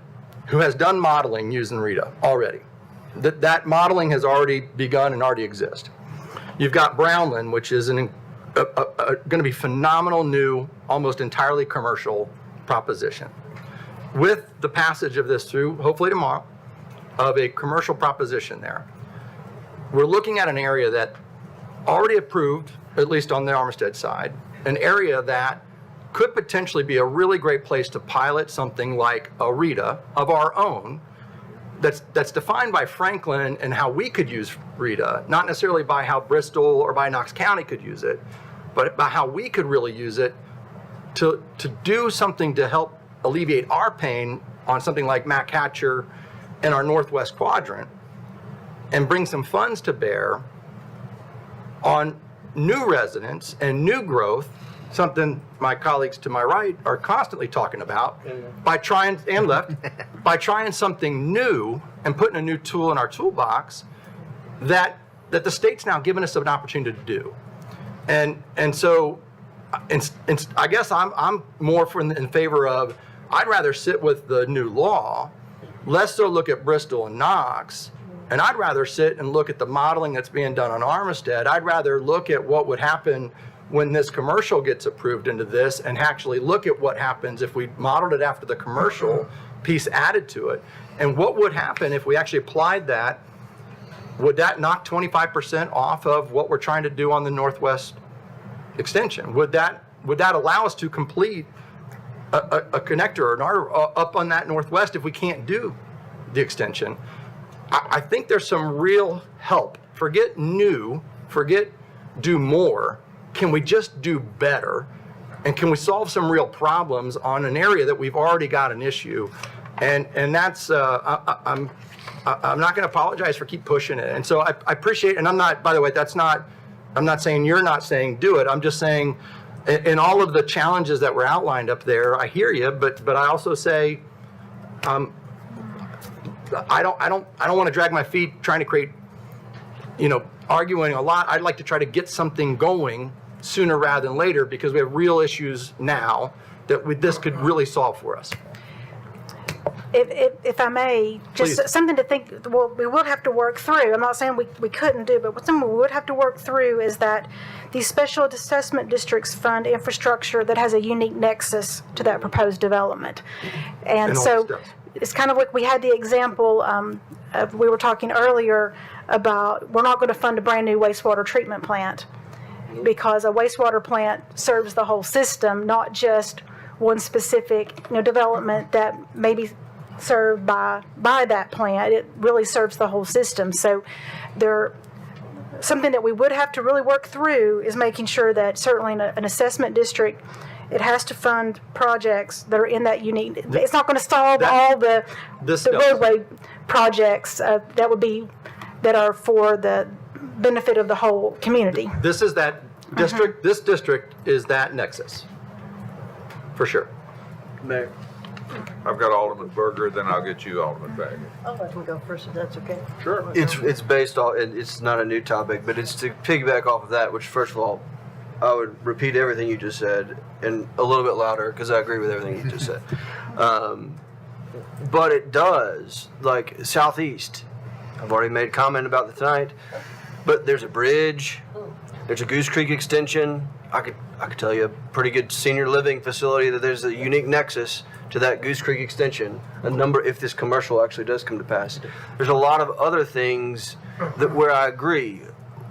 who has done modeling using RETA already. That modeling has already begun and already exists. You've got Brownland, which is going to be phenomenal new, almost entirely commercial proposition. With the passage of this through, hopefully tomorrow, of a commercial proposition there, we're looking at an area that already approved, at least on the Armistead side, an area that could potentially be a really great place to pilot something like a RETA of our own that's defined by Franklin and how we could use RETA, not necessarily by how Bristol or by Knox County could use it, but by how we could really use it to do something to help alleviate our pain on something like McCatcher in our Northwest quadrant, and bring some funds to bear on new residents and new growth, something my colleagues to my right are constantly talking about, by trying something new and putting a new tool in our toolbox that the state's now given us an opportunity to do. And so I guess I'm more in favor of, I'd rather sit with the new law, less so look at Bristol and Knox, and I'd rather sit and look at the modeling that's being done on Armistead. I'd rather look at what would happen when this commercial gets approved into this, and actually look at what happens if we modeled it after the commercial piece added to it. And what would happen if we actually applied that? Would that knock 25% off of what we're trying to do on the Northwest extension? Would that allow us to complete a connector or an artery up on that Northwest if we can't do the extension? I think there's some real help. Forget new, forget do more. Can we just do better? And can we solve some real problems on an area that we've already got an issue? And that's, I'm not going to apologize for keep pushing it. And so I appreciate, and I'm not, by the way, I'm not saying you're not saying do it. I'm just saying in all of the challenges that were outlined up there, I hear you, but I also say, I don't want to drag my feet trying to create arguing a lot. I'd like to try to get something going sooner rather than later because we have real issues now that this could really solve for us. If I may, just Please. something to think, well, we would have to work through. I'm not saying we couldn't do, but something we would have to work through is that these special assessment districts fund infrastructure that has a unique nexus to that proposed development. And It so always does. it's kind of like we had the example, we were talking earlier about we're not going to fund a brand new wastewater treatment plant because a wastewater plant serves the whole system, not just one specific development that may be served by that plant. It really serves the whole system. So something that we would have to really work through is making sure that certainly in an assessment district, it has to fund projects that are in that unique. It's not going to solve all the roadway projects that are for the benefit of the whole community. This is that district. This district is that nexus, for sure. Mayor. I've got Alderman Berger, then I'll get you, Alderman Baggett. I'll let him go first if that's okay. Sure. It's based off, and it's not a new topic, but it's to piggyback off of that, which first of all, I would repeat everything you just said and a little bit louder because I agree with everything you just said. But it does, like Southeast, I've already made comment about it tonight, but there's a bridge, there's a Goose Creek extension. I could tell you a pretty good senior living facility that there's a unique nexus to that Goose Creek extension, if this commercial actually does come to pass. There's a lot of other things where I agree.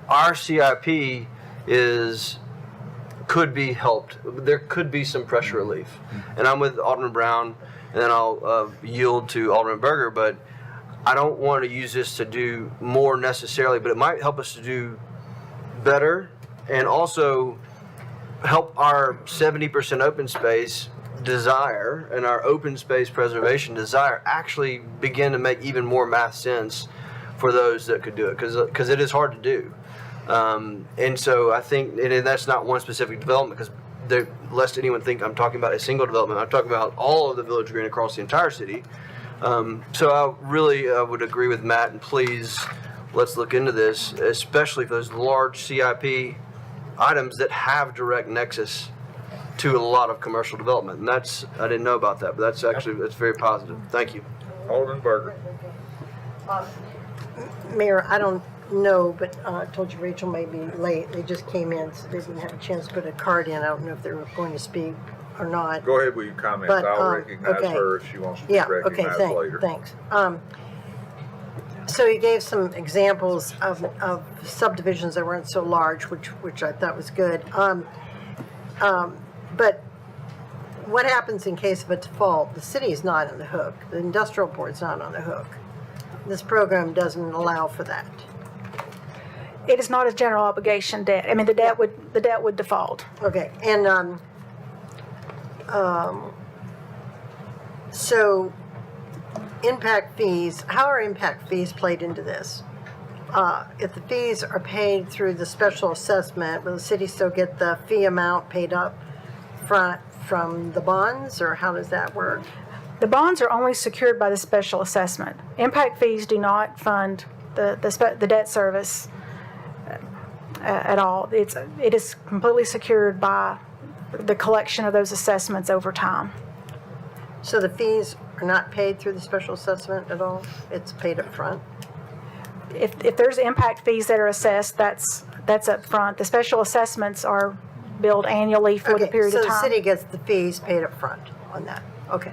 Our CIP could be helped. There could be some pressure relief. And I'm with Alderman Brown, and then I'll yield to Alderman Berger, but I don't want to use this to do more necessarily, but it might help us to do better and also help our 70% open space desire and our open space preservation desire actually begin to make even more math sense for those that could do it because it is hard to do. And so I think, and that's not one specific development because lest anyone think I'm talking about a single development, I'm talking about all of the Village Green across the entire city. So I really would agree with Matt, and please let's look into this, especially for those large CIP items that have direct nexus to a lot of commercial development. And I didn't know about that, but that's very positive. Thank you. Alderman Berger. Mayor, I don't know, but I told you Rachel may be late. They just came in, so they didn't have a chance to put a card in. I don't know if they were going to speak or not. Go ahead with your comments. But, I'll recognize okay. her if she wants to be Yeah, okay, recognized later. thanks. So you gave some examples of subdivisions that weren't so large, which I thought was good. But what happens in case of a default? The city is not on the hook. The industrial board's not on the hook. This program doesn't allow for that. It is not a general obligation debt. I mean, the debt would default. Okay, and so impact fees, how are impact fees played into this? If the fees are paid through the special assessment, will the city still get the fee amount paid up front from the bonds, or how does that work? The bonds are only secured by the special assessment. Impact fees do not fund the debt service at all. It is completely secured by the collection of those assessments over time. So the fees are not paid through the special assessment at all? It's paid up front? If there's impact fees that are assessed, that's up front. The special assessments are billed annually for the period of So the time. city gets the fees paid up front on that? Okay.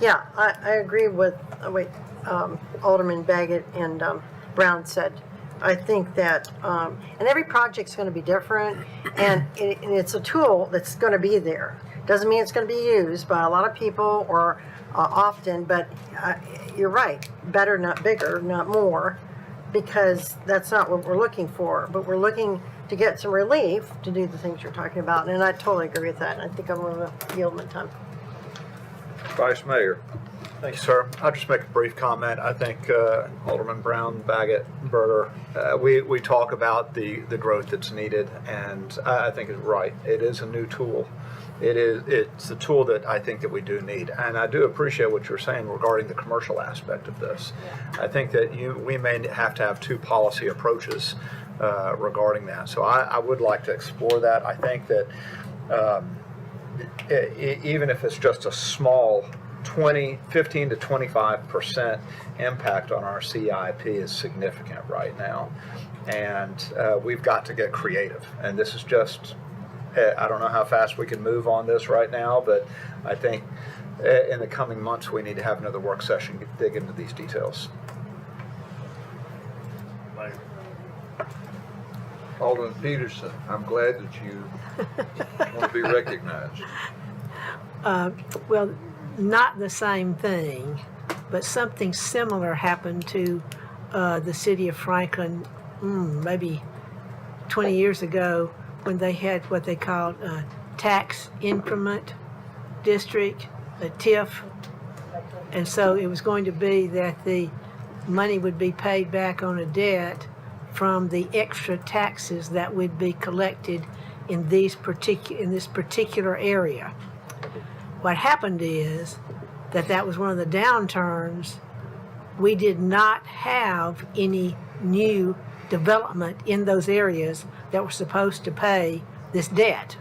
Yeah, I agree with what Alderman Baggett and Brown said. I think that, and every project's going to be different, and it's a tool that's going to be there. Doesn't mean it's going to be used by a lot of people or often, but you're right. Better, not bigger, not more, because that's not what we're looking for. But we're looking to get some relief to do the things you're talking about, and I totally agree with that. I think I'm going to yield my time. Vice Mayor. Thank you, sir. I'll just make a brief comment. I think Alderman Brown, Baggett, Berger, we talk about the growth that's needed, and I think it's right. It is a new tool. It's a tool that I think that we do need, and I do appreciate what you're saying regarding the commercial aspect of this. I think that we may have to have two policy approaches regarding that. So I would like to explore that. I think that even if it's just a small 15 to 25% impact on our CIP is significant right now. And we've got to get creative. And this is just, I don't know how fast we can move on this right now, but I think in the coming months, we need to have another work session, dig into these details. Alderman Peterson, I'm glad that you want to be recognized. Well, not the same thing, but something similar happened to the city of Franklin maybe 20 years ago when they had what they called a tax increment district, a TIF. And so it was going to be that the money would be paid back on a debt from the extra taxes that would be collected in this particular area. What happened is that was one of the downturns. We did not have any new development in those areas that were supposed to pay this debt.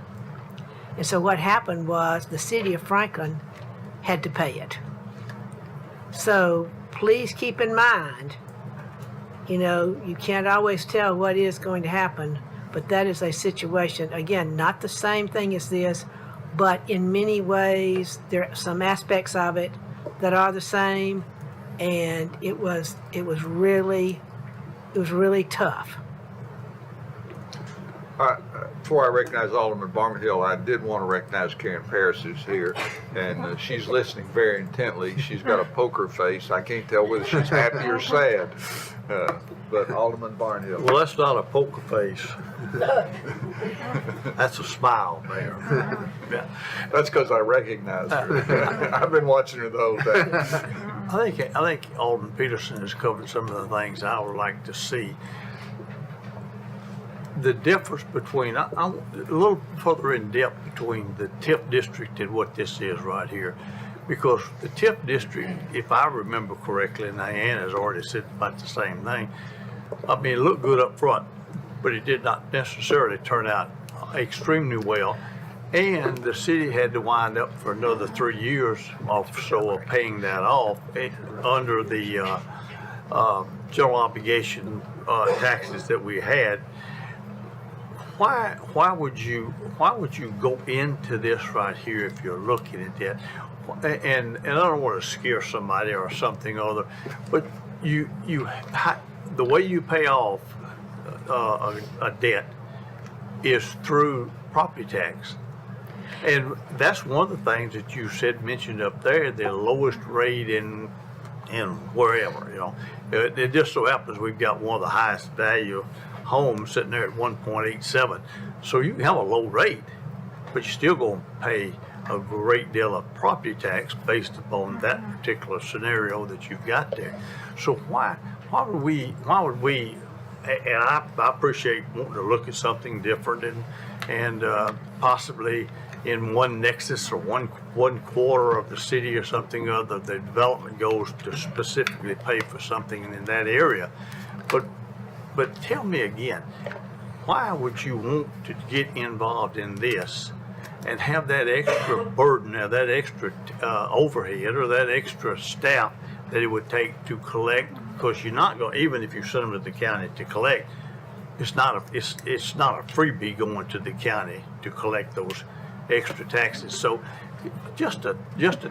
And so what happened was the city of Franklin had to pay it. So please keep in mind, you can't always tell what is going to happen, but that is a situation, again, not the same thing as this, but in many ways, there are some aspects of it that are the same, and it was really tough. Before I recognize Alderman Barnhill, I did want to recognize Karen Paris, who's here, and she's listening very intently. She's got a poker face. I can't tell whether she's happy or sad. But Alderman Barnhill. Well, that's not a poker face. That's a smile, Mayor. Yeah. That's because I recognize her. I've been watching her the whole day. I think Alderman Peterson has covered some of the things I would like to see. The difference between, I'm a little further in depth between the TIF district and what this is right here. Because the TIF district, if I remember correctly, and Diane has already said about the same thing, I mean, it looked good up front, but it did not necessarily turn out extremely well. And the city had to wind up for another 3 years or so of paying that off under the general obligation taxes that we had. Why would you go into this right here if you're looking at that? And I don't want to scare somebody or something other, but the way you pay off a debt is through property tax. And that's one of the things that you mentioned up there, the lowest rate in wherever, It just so happens we've got one of the highest value homes sitting there at 1.87. So you can have a low rate, but you're still going to pay a great deal of property tax based upon that particular scenario that you've got there. So why would we, and I appreciate wanting to look at something different and possibly in one nexus or one quarter of the city or something other, the development goes to specifically pay for something in that area. But tell me again, why would you want to get involved in this and have that extra burden or that extra overhead or that extra staff that it would take to collect? Because you're not going, even if you send them to the county to collect, it's not a freebie going to the county to collect those extra taxes. So just a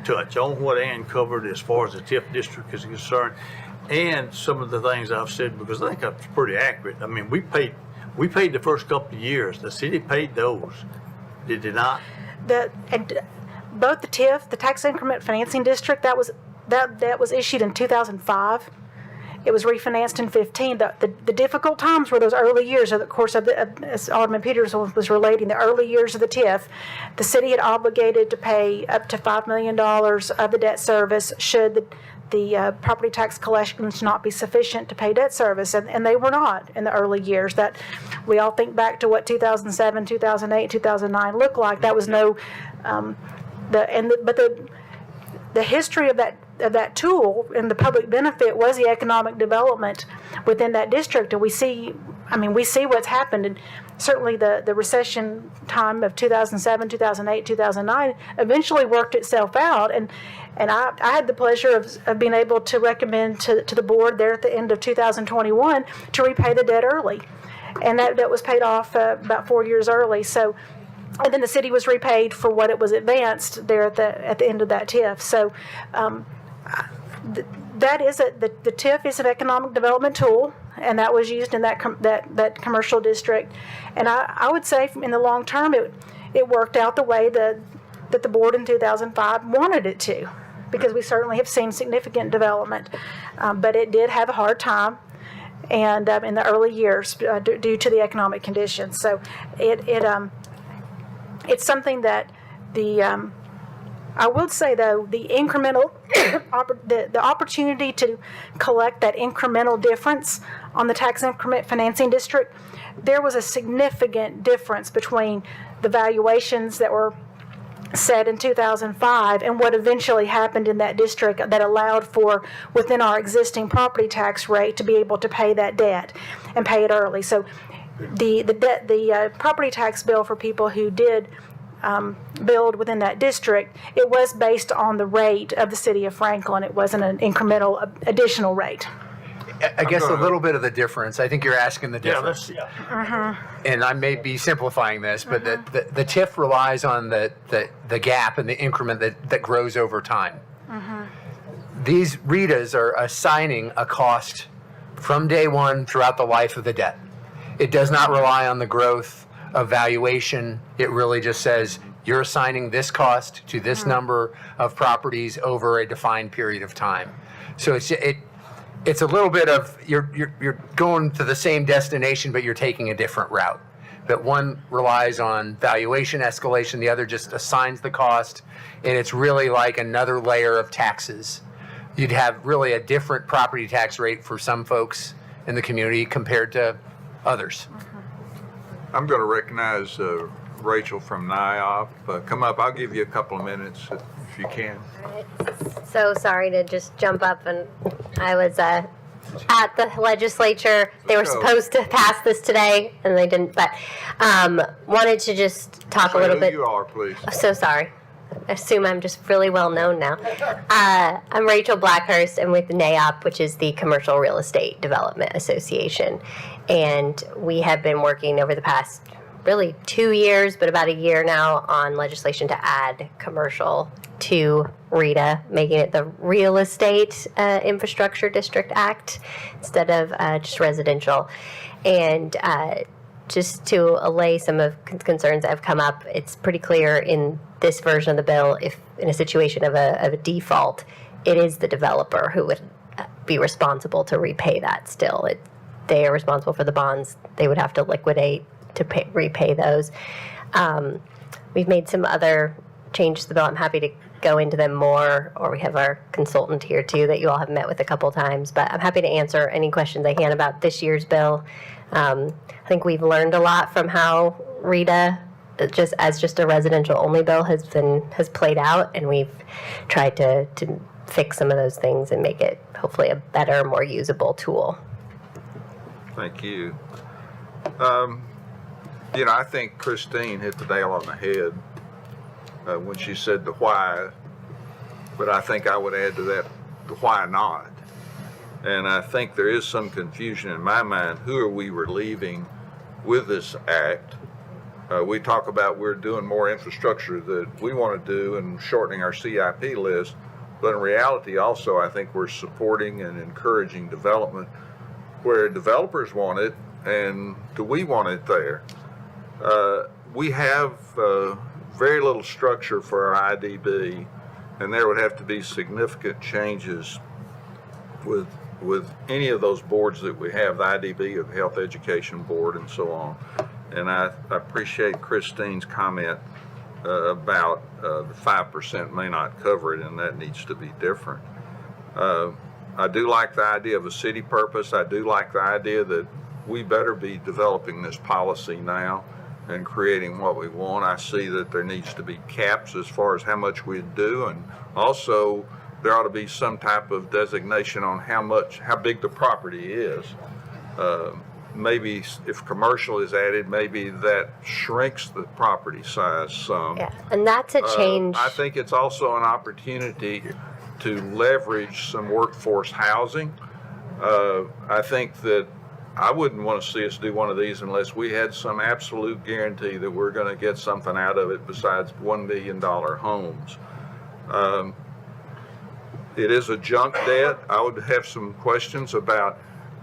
touch on what Ann covered as far as the TIF district is concerned, and some of the things I've said, because I think that's pretty accurate. I mean, we paid the first couple of years. The city paid those. Did it not? Both the TIF, the Tax Increment Financing District, that was issued in 2005, It was refinanced in 15. The difficult times were those early years. Of course, as Alderman Peters was relating, the early years of the TIF, the city had obligated to pay up to $5 million of the debt service should the property tax collections not be sufficient to pay debt service, and they were not in the early years. That we all think back to what 2007, 2008, 2009 looked like. That was no, the history of that tool and the public benefit was the economic development within that district. And we see what's happened. And certainly the recession time of 2007, 2008, 2009 eventually worked itself out. And I had the pleasure of being able to recommend to the board there at the end of 2021 to repay the debt early. And that was paid off about 4 years early. So, and then the city was repaid for what it was advanced there at the end of that TIF. So that is the TIF is an economic development tool, and that was used in that commercial district. And I would say in the long term, it worked out the way that the board in 2005 wanted it to, because we certainly have seen significant development. But it did have a hard time, and in the early years due to the economic conditions. So it's something that I would say, though, the incremental, the opportunity to collect that incremental difference on the tax increment financing district, there was a significant difference between the valuations that were set in 2005 and what eventually happened in that district that allowed for, within our existing property tax rate, to be able to pay that debt and pay it early. So the property tax bill for people who did build within that district, it was based on the rate of the city of Franklin. It wasn't an incremental additional rate. I guess a little bit of the difference, I think you're asking the difference. And I may be simplifying this, but the TIF relies on the gap and the increment that grows over time. These RETAs are assigning a cost from day one throughout the life of the debt. It does not rely on the growth of valuation. It really just says you're assigning this cost to this number of properties over a defined period of time. So it's a little bit of you're going to the same destination, but you're taking a different route. But one relies on valuation escalation, the other just assigns the cost, and it's really like another layer of taxes. You'd have really a different property tax rate for some folks in the community compared to others. I'm going to recognize Rachel from NIOP. Come up. I'll give you a couple of minutes if you can. So sorry to just jump up, and I was at the legislature. They were supposed to pass this today, and they didn't. But wanted to just talk a little bit. Who you are, please. So sorry. I assume I'm just really well known now. I'm Rachel Blackhurst. I'm with NAIOP, which is the Commercial Real Estate Development Association. And we have been working over the past really 2 years, but about a year now, on legislation to add commercial to RETA, making it the Real Estate Infrastructure District Act instead of just residential. And just to allay some of concerns that have come up, it's pretty clear in this version of the bill, if in a situation of a default, it is the developer who would be responsible to repay that still. They are responsible for the bonds. They would have to liquidate to repay those. We've made some other changes to the bill. I'm happy to go into them more, or we have our consultant here too that you all have met with a couple times, but I'm happy to answer any questions I can about this year's bill. I think we've learned a lot from how RETA, just a residential only bill, has played out, and we've tried to fix some of those things and make it hopefully a better, more usable tool. Thank you. I think Christine hit the nail on the head when she said the why, but I think I would add to that the why not. And I think there is some confusion in my mind. Who are we relieving with this act? We talk about we're doing more infrastructure that we want to do and shortening our CIP list, but in reality also I think we're supporting and encouraging development where developers want it, and do we want it there? We have very little structure for our IDB, and there would have to be significant changes with with any of those boards that we have, the IDB or the Health Education Board and so on. And I appreciate Christine's comment about the 5% may not cover it, and that needs to be different. I do like the idea of a city purpose. I do like the idea that we better be developing this policy now and creating what we want. I see that there needs to be caps as far as how much we do, and also there ought to be some type of designation on how big the property is. Maybe if commercial is added, maybe that shrinks the property size some. Yeah, and that's a change. I think it's also an opportunity to leverage some workforce housing. I think that I wouldn't want to see us do one of these unless we had some absolute guarantee that we're going to get something out of it besides $1 million homes. It is a junk debt. I would have some questions about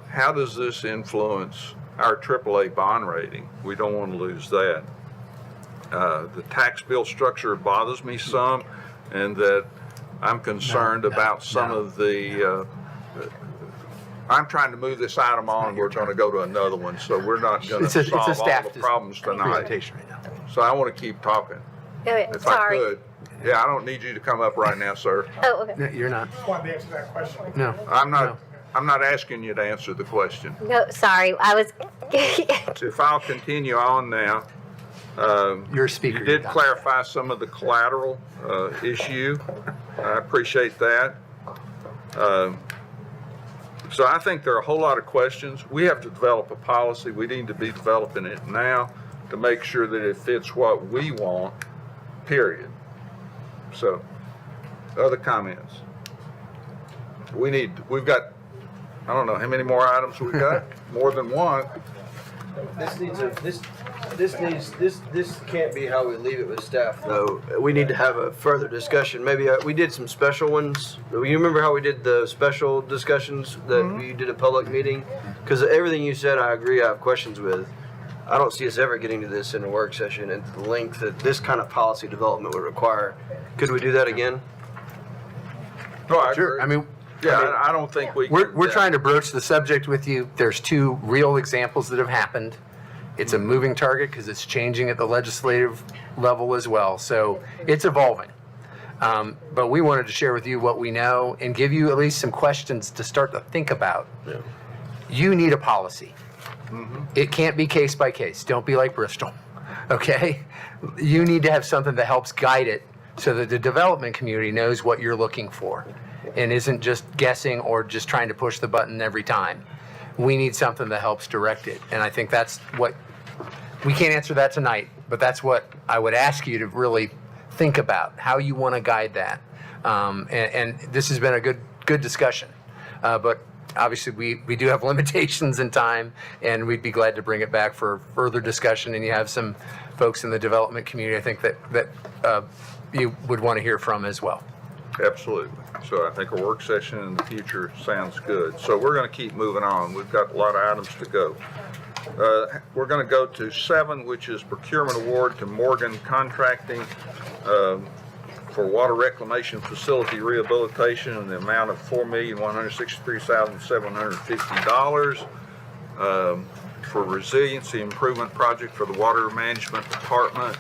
how does this influence our AAA bond rating? We don't want to lose that. The tax bill structure bothers me some, and that I'm concerned about some of the, I'm trying to move this item on, we're going to go to another one, so we're not going to solve all the problems tonight. Presentation right now. So I want to keep talking, Okay, if I sorry. could. Yeah, I don't need you to come up right now, sir. Oh, okay. No, you're not. Wanted to answer that question. No. I'm not asking you to answer the question. No, sorry. I was. If I'll continue on now. You're a speaker. You you're did done. clarify some of the collateral issue. I appreciate that. So I think there are a whole lot of questions. We have to develop a policy. We need to be developing it now to make sure that it fits what we want, period. So, other comments? We've got, I don't know, how many more items we got? More than one. This can't be how we leave it with staff, though. We need to have a further discussion. Maybe we did some special ones. You remember how we did the special discussions that we did a public meeting? Because everything you said, I agree, I have questions with. I don't see us ever getting to this in a work session and the length that this kind of policy development would require. Could we do that again? No, I Sure. agree. I mean, Yeah, I don't think we can. we're trying to broach the subject with you. There's two real examples that have happened. It's a moving target because it's changing at the legislative level as well. So it's evolving. But we wanted to share with you what we know and give you at least some questions to start to think about. Yeah. You need a policy. It can't be case by case. Don't be like Bristol, okay? You need to have something that helps guide it so that the development community knows what you're looking for and isn't just guessing or just trying to push the button every time. We need something that helps direct it. And I think that's what, we can't answer that tonight, but that's what I would ask you to really think about, how you want to guide that. And this has been a good discussion. But obviously, we do have limitations in time, and we'd be glad to bring it back for further discussion. And you have some folks in the development community, I think, that you would want to hear from as well. Absolutely. So I think a work session in the future sounds good. So we're going to keep moving on. We've got a lot of items to go. We're going to go to 7, which is procurement award to Morgan Contracting for water reclamation facility rehabilitation in the amount of $4,163,750 for resiliency improvement project for the water management department.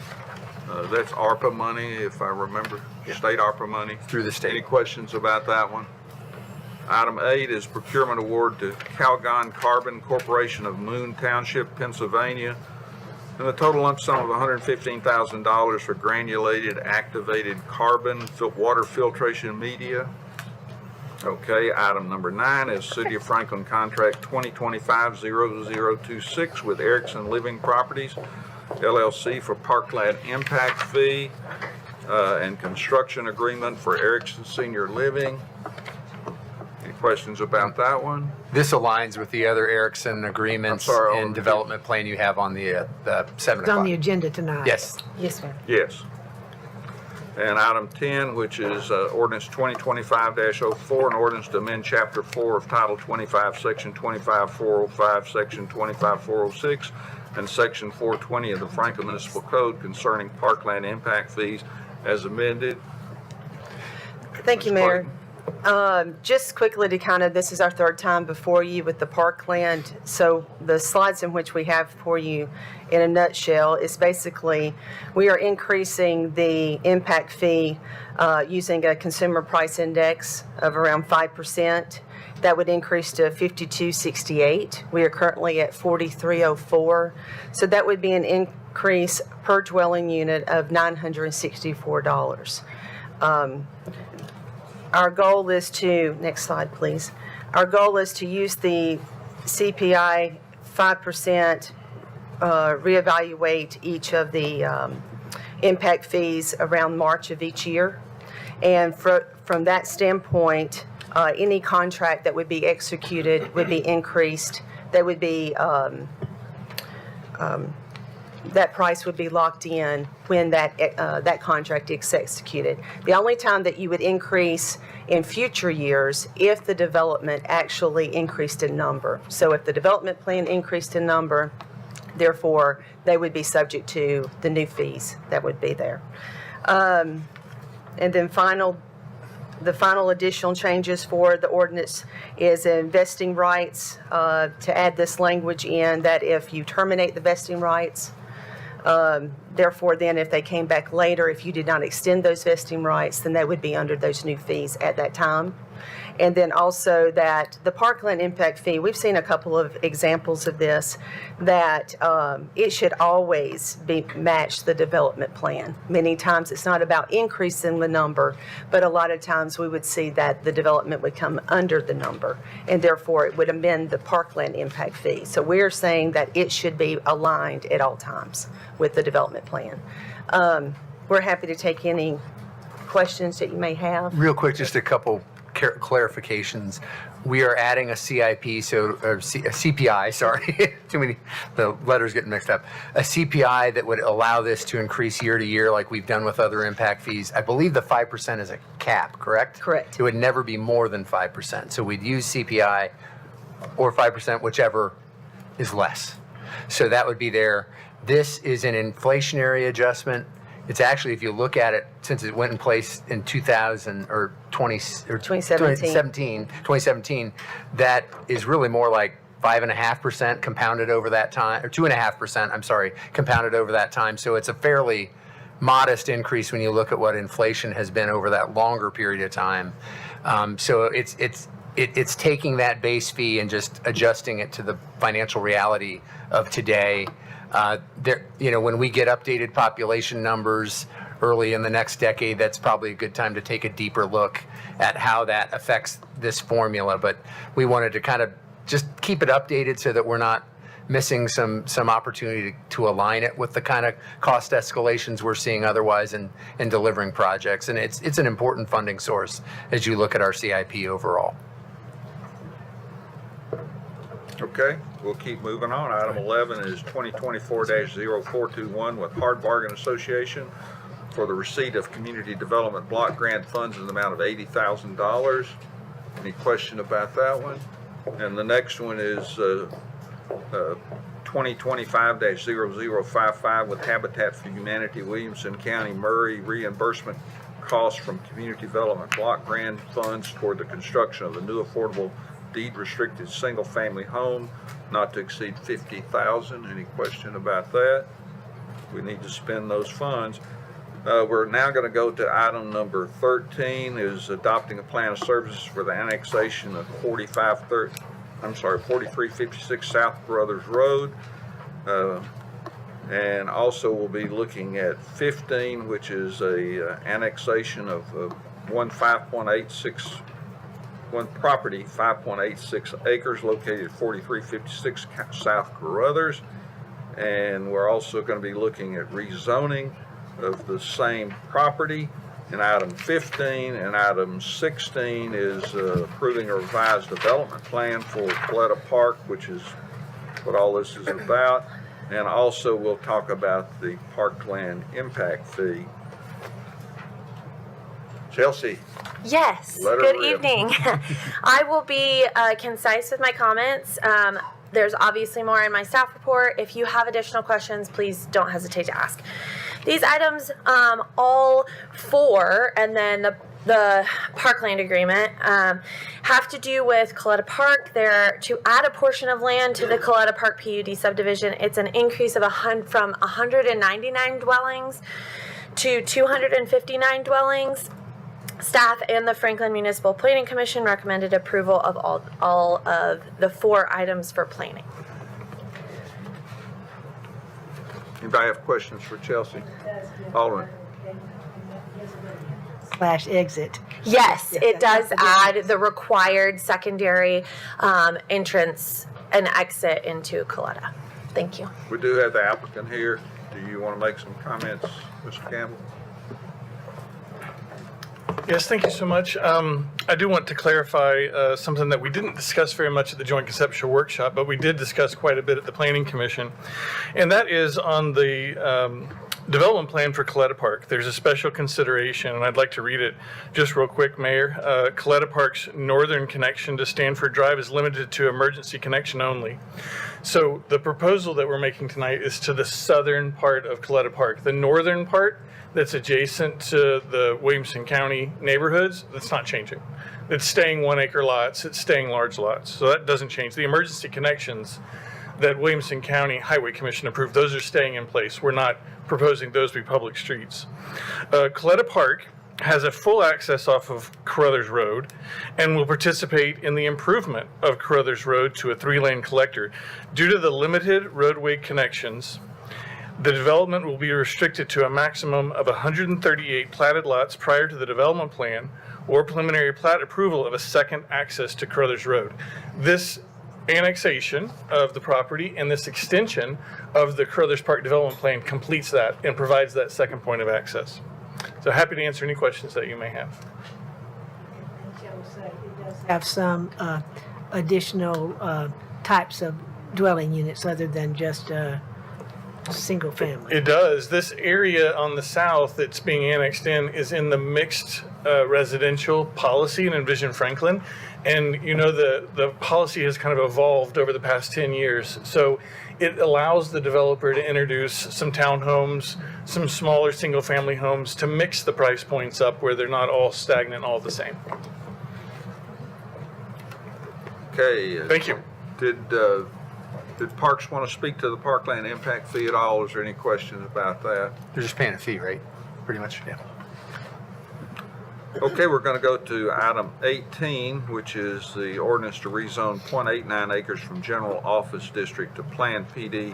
That's ARPA money, if I remember, state ARPA money. Through the state. Any questions about that one? Item 8 is procurement award to Calgon Carbon Corporation of Moon Township, Pennsylvania, and a total lump sum of $115,000 for granulated activated carbon water filtration media. Okay, item number 9 is City of Franklin contract 2025-0026 with Erickson Living Properties, LLC for Parkland impact fee and construction agreement for Erickson Senior Living. Any questions about that one? This aligns with the other Erickson agreements I'm sorry, and development plan you have on the 7 It's on the o'clock. agenda tonight. Yes. Yes, sir. Yes. And item 10, which is ordinance 2025-04, an ordinance to amend Chapter 4 of Title 25, Section 25405, Section 25406, and Section 420 of the Franklin Municipal Code concerning parkland impact fees as amended. Thank you, Ms. Mayor. Clayton. Just quickly to kind of, this is our third time before you with the Parkland. So the slides in which we have for you in a nutshell is basically we are increasing the impact fee using a consumer price index of around 5%. That would increase to 52.68. We are currently at 43.04. So that would be an increase per dwelling unit of $964. Our goal is to, next slide please. Our goal is to use the CPI 5%, reevaluate each of the impact fees around March of each year. And from that standpoint, any contract that would be executed would be increased. That would be, that price would be locked in when that contract is executed. The only time that you would increase in future years if the development actually increased in number. So if the development plan increased in number, therefore they would be subject to the new fees that would be there. And then the final additional changes for the ordinance is investing rights, to add this language in that if you terminate the vesting rights, therefore then if they came back later, if you did not extend those vesting rights, then they would be under those new fees at that time. And then also that the Parkland impact fee, we've seen a couple of examples of this, that it should always be match the development plan. Many times it's not about increasing the number, but a lot of times we would see that the development would come under the number, and therefore it would amend the Parkland impact fee. So we're saying that it should be aligned at all times with the development plan. We're happy to take any questions that you may have. Real quick, just a couple clarifications. We are adding a CIP, a CPI, sorry, too many, the letters getting mixed up. A CPI that would allow this to increase year to year like we've done with other impact fees. I believe the 5% is a cap, correct? Correct. It would never be more than 5%. So we'd use CPI or 5%, whichever is less. So that would be there. This is an inflationary adjustment. It's actually, if you look at it, since it went in place in 2017, that is really more like 5.5% compounded over that time, or 2.5%, I'm sorry, compounded over that time. So it's a fairly modest increase when you look at what inflation has been over that longer period of time. So it's taking that base fee and just adjusting it to the financial reality of today. When we get updated population numbers early in the next decade, that's probably a good time to take a deeper look at how that affects this formula. But we wanted to kind of just keep it updated so that we're not missing some opportunity to align it with the kind of cost escalations we're seeing otherwise in delivering projects. And it's an important funding source as you look at our CIP overall. Okay, we'll keep moving on. Item 11 is 2024-0421 with Hard Bargain Association for the receipt of community development block grant funds in the amount of $80,000. Any question about that one? And the next one is 2025-0055 with Habitat for Humanity, Williamson County, Murray, reimbursement costs from community development block grant funds toward the construction of a new affordable deed-restricted single-family home, not to exceed $50,000. Any question about that? We need to spend those funds. We're now going to go to item number 13, is adopting a plan of services for the annexation of 4356 South Brothers Road. And also we'll be looking at 15, which is a annexation of one property, 5.86 acres, located at 4356 South Carruthers. And we're also going to be looking at rezoning of the same property in item 15. And item 16 is approving a revised development plan for Coletta Park, which is what all this is about. And also we'll talk about the Parkland impact fee. Chelsea. Yes, Let her good rip. evening. I will be concise with my comments. There's obviously more in my staff report. If you have additional questions, please don't hesitate to ask. These items, all four, and then the parkland agreement have to do with Coletta Park. They're to add a portion of land to the Coletta Park PUD subdivision. It's an increase of from 199 dwellings to 259 dwellings. Staff and the Franklin Municipal Planning Commission recommended approval of all of the 4 items for planning. Anybody have questions for Chelsea? Alderman? /exit. Yes, it does add the required secondary entrance and exit into Coletta. Thank you. We do have the applicant here. Do you want to make some comments, Mr. Campbell? Yes, thank you so much. I do want to clarify something that we didn't discuss very much at the Joint Conceptual Workshop, but we did discuss quite a bit at the Planning Commission. And that is on the development plan for Coletta Park. There's a special consideration, and I'd like to read it just real quick, Mayor. Coletta Park's northern connection to Stanford Drive is limited to emergency connection only. So the proposal that we're making tonight is to the southern part of Coletta Park. The northern part that's adjacent to the Williamson County neighborhoods, that's not changing. It's staying 1 acre lots, it's staying large lots. So that doesn't change. The emergency connections that Williamson County Highway Commission approved, those are staying in place. We're not proposing those be public streets. Coletta Park has a full access off of Carruthers Road and will participate in the improvement of Carruthers Road to a 3-lane collector. Due to the limited roadway connections, the development will be restricted to a maximum of 138 platted lots prior to the development plan or preliminary plat approval of a second access to Carruthers Road. This annexation of the property and this extension of the Carruthers Park development plan completes that and provides that second point of access. So happy to answer any questions that you may have. Have some additional types of dwelling units other than just single family. It does. This area on the south that's being annexed in is in the mixed residential policy in Envision Franklin. And you know, the policy has kind of evolved over the past 10 years. So it allows the developer to introduce some townhomes, some smaller single family homes to mix the price points up where they're not all stagnant, all the same. Okay. Thank you. Did Parks want to speak to the parkland impact fee at all? Is there any questions about that? They're just paying a fee, right? Pretty much, yeah. Okay, we're going to go to item 18, which is the ordinance to rezone .89 acres from general office district to planned PD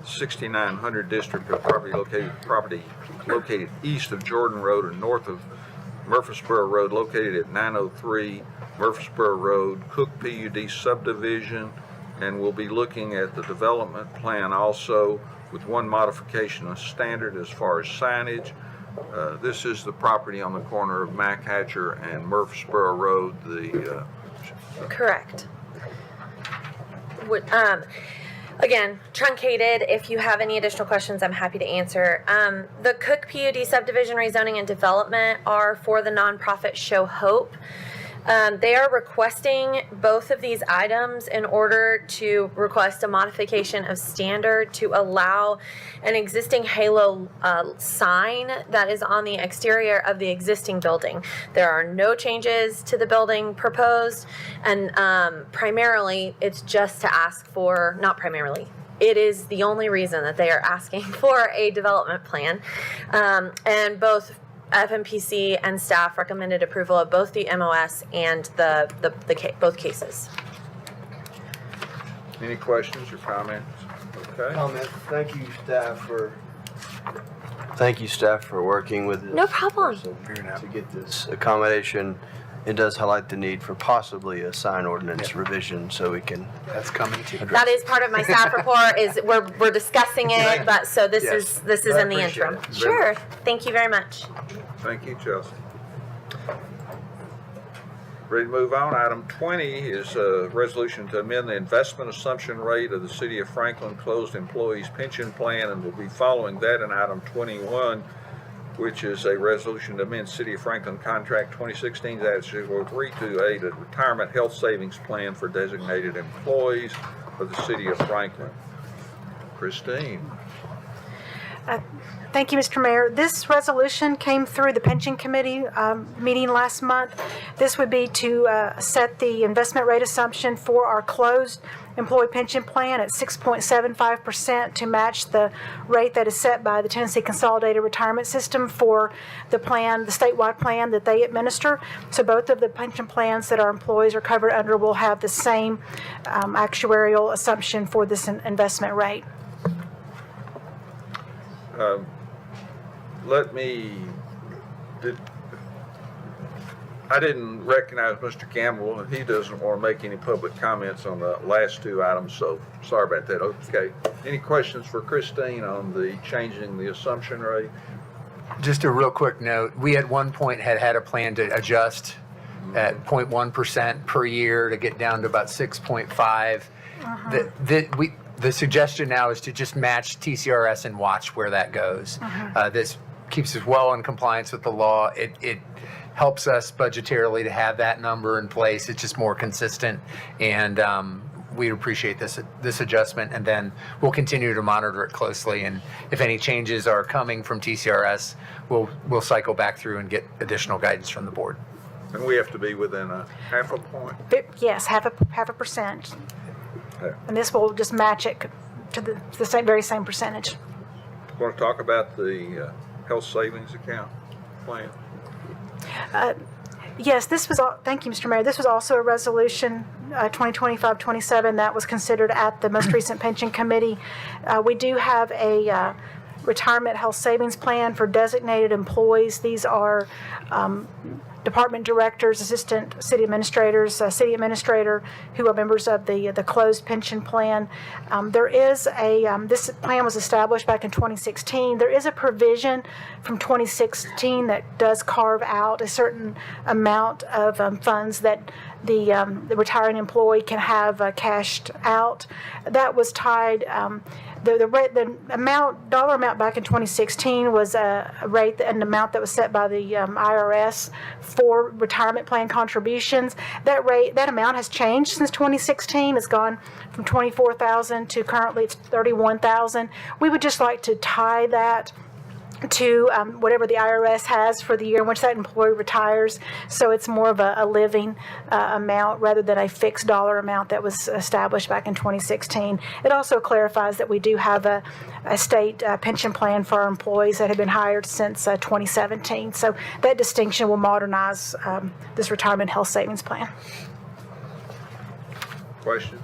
6900 district of property located east of Jordan Road and north of Murfreesboro Road, located at 903 Murfreesboro Road, Cook PUD subdivision. And we'll be looking at the development plan also with one modification of standard as far as signage. This is the property on the corner of Mac Hatcher and Murfreesboro Road. Correct. Again, truncated. If you have any additional questions, I'm happy to answer. The Cook PUD subdivision rezoning and development are for the nonprofit Show Hope. They are requesting both of these items in order to request a modification of standard to allow an existing halo sign that is on the exterior of the existing building. There are no changes to the building proposed, and primarily it's just to ask for, not primarily, it is the only reason that they are asking for a development plan. And both FMPC and staff recommended approval of both the MOS and both cases. Any questions or comments? Okay. Comment. Thank you, staff, for working with this. No problem. To get this accommodation. It does highlight the need for possibly a sign ordinance revision so we can. That's coming to. That is part of my staff report. Is we're discussing it, but so this is in the interim. Sure. Thank you very much. Thank you, Chelsea. Ready to move on. Item 20 is a resolution to amend the investment assumption rate of the City of Franklin closed employees pension plan, and we'll be following that in item 21, which is a resolution to amend City of Franklin Contract 2016-03 to aid a retirement health savings plan for designated employees of the City of Franklin. Christine. Thank you, Mr. Mayor. This resolution came through the Pension Committee meeting last month. This would be to set the investment rate assumption for our closed employee pension plan at 6.75% to match the rate that is set by the Tennessee Consolidated Retirement System for the plan, the statewide plan that they administer. So both of the pension plans that our employees are covered under will have the same actuarial assumption for this investment rate. I didn't recognize Mr. Campbell, and he doesn't want to make any public comments on the last two items, so sorry about that. Okay. Any questions for Christine on the changing the assumption rate? Just a real quick note, we at one point had a plan to adjust at 0.1% per year to get down to about 6.5. The suggestion now is to just match TCRS and watch where that goes. This keeps us well in compliance with the law. It helps us budgetarily to have that number in place. It's just more consistent, and we appreciate this adjustment, and then we'll continue to monitor it closely, and if any changes are coming from TCRS, we'll cycle back through and get additional guidance from the board. And we have to be within a half a point? Yes, half a percent. Okay. And this will just match it to the very same percentage. Want to talk about the health savings account plan? Yes, this was, thank you, Mr. Mayor. This was also a resolution 2025-27 that was considered at the most recent pension committee. We do have a retirement health savings plan for designated employees. These are department directors, assistant city administrators, city administrator who are members of the closed pension plan. There is this plan was established back in 2016. There is a provision from 2016 that does carve out a certain amount of funds that the retiring employee can have cashed out. That was tied. The dollar amount back in 2016 was a rate, an amount that was set by the IRS for retirement plan contributions. That amount has changed since 2016. It's gone from $24,000 to currently it's $31,000. We would just like to tie that to whatever the IRS has for the year in which that employee retires. So it's more of a living amount rather than a fixed dollar amount that was established back in 2016. It also clarifies that we do have a state pension plan for our employees that have been hired since 2017. So that distinction will modernize this retirement health savings plan. Questions?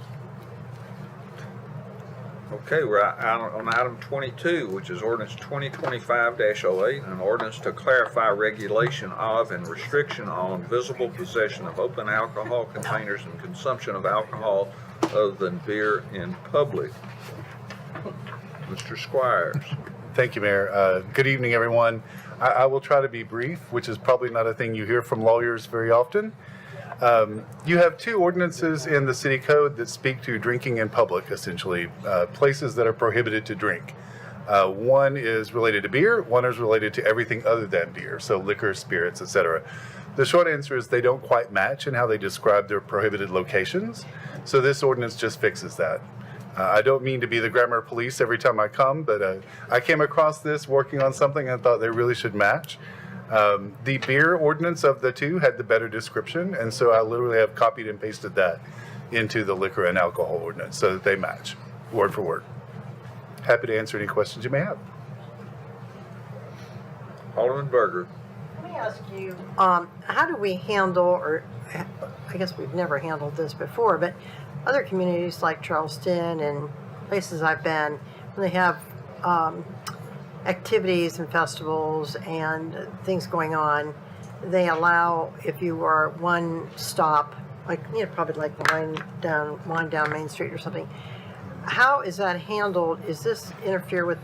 Okay, we're on item 22, which is ordinance 2025-08, an ordinance to clarify regulation of and restriction on visible possession of open alcohol containers and consumption of alcohol other than beer in public. Mr. Squires. Thank you, Mayor. Good evening, everyone. I will try to be brief, which is probably not a thing you hear from lawyers very often. You have two ordinances in the city code that speak to drinking in public, essentially, places that are prohibited to drink. One is related to beer, one is related to everything other than beer, so liquor, spirits, etc. The short answer is they don't quite match in how they describe their prohibited locations, so this ordinance just fixes that. I don't mean to be the grammar police every time I come, but I came across this working on something and thought they really should match. The beer ordinance of the two had the better description, and so I literally have copied and pasted that into the liquor and alcohol ordinance so that they match word for word. Happy to answer any questions you may have. Alderman Berger. Let me ask you, how do we handle, or I guess we've never handled this before, but other communities like Charleston and places I've been, when they have activities and festivals and things going on, they allow, if you are one stop, like, probably like wind down Main Street or something. How is that handled? Is this interfere with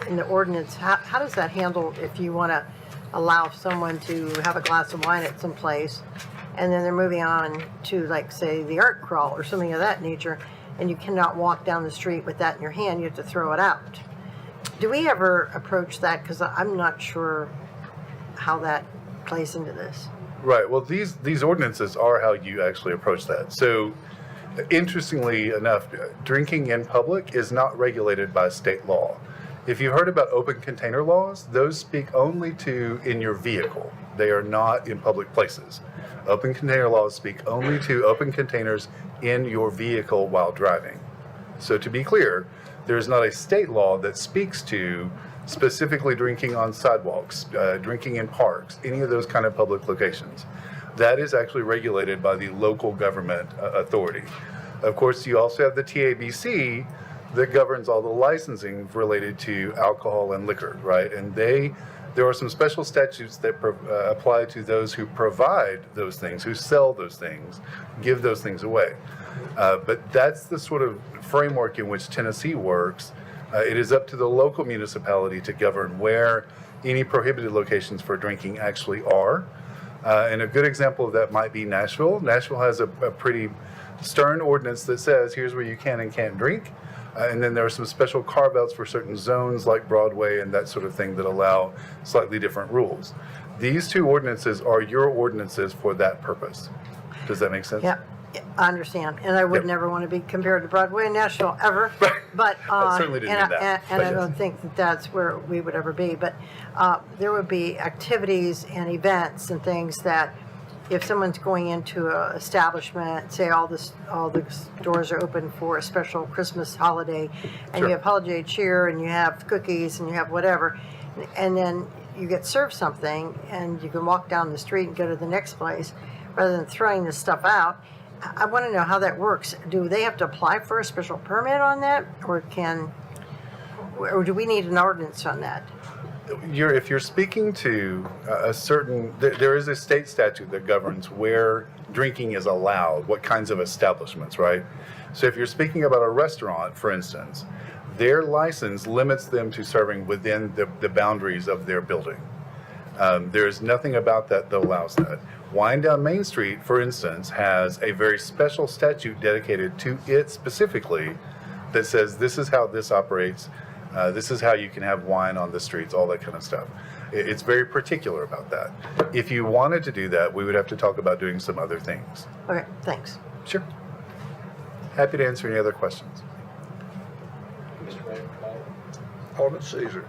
in the ordinance? How does that handle if you want to allow someone to have a glass of wine at some place and then they're moving on to, like, say, the art crawl or something of that nature, and you cannot walk down the street with that in your hand, you have to throw it out? Do we ever approach that? Because I'm not sure how that plays into this. Right. Well, these ordinances are how you actually approach that. So, interestingly enough, drinking in public is not regulated by state law. If you've heard about open container laws, those speak only to in your vehicle. They are not in public places. Open container laws speak only to open containers in your vehicle while driving. So to be clear, there is not a state law that speaks to specifically drinking on sidewalks, drinking in parks, any of those kind of public locations. That is actually regulated by the local government authority. Of course, you also have the TABC that governs all the licensing related to alcohol and liquor, right? And there are some special statutes that apply to those who provide those things, who sell those things, give those things away. But that's the sort of framework in which Tennessee works. It is up to the local municipality to govern where any prohibited locations for drinking actually are. And a good example of that might be Nashville. Nashville has a pretty stern ordinance that says here's where you can and can't drink. And then there are some special carve-outs for certain zones like Broadway and that sort of thing that allow slightly different rules. These two ordinances are your ordinances for that purpose. Does that make sense? Yeah, I understand. And I would never want to be compared to Broadway and Nashville ever. But I certainly didn't mean that. And But I yes. don't think that that's where we would ever be. But there would be activities and events and things that if someone's going into an establishment, say all the doors are open for a special Christmas holiday, and you have holiday cheer and you have cookies and you have whatever, and then you get served something and you can walk down the street and go to the next place rather than throwing this stuff out. I want to know how that works. Do they have to apply for a special permit on that, or do we need an ordinance on that? If you're speaking to a certain, there is a state statute that governs where drinking is allowed, what kinds of establishments, right? So if you're speaking about a restaurant, for instance, their license limits them to serving within the boundaries of their building. There is nothing about that that allows that. Wine Down Main Street, for instance, has a very special statute dedicated to it specifically that says this is how this operates. This is how you can have wine on the streets, all that kind of stuff. It's very particular about that. If you wanted to do that, we would have to talk about doing some other things. Okay, thanks. Sure. Happy to answer any other questions. Alderman Caesar.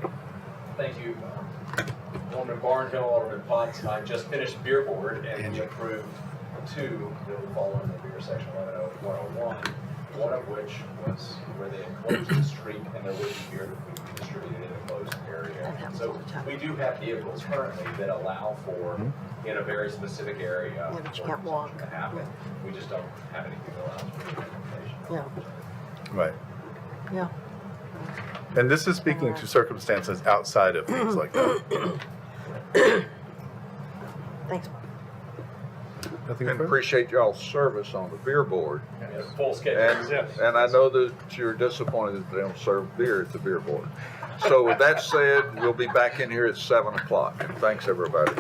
Thank you. Alderman Barnhill, Alderman Potts, I just finished beer board and we approved two that will fall under the beer section 101, one of which was where they enclosed the street and there would be beer that would be distributed in a closed area. So we do have vehicles currently that allow for, in a very specific area, Yeah, but you for can't walk. consumption to happen. We just don't have anything that allows for transportation. Yeah, Right. yeah. And this is speaking to circumstances outside of things like that. Thanks. Nothing And further? appreciate y'all's service on the beer board. Full schedule. And I know that you're disappointed that they don't serve beer at the beer board. So with that said, we'll be back in here at 7 o'clock. Thanks, everybody.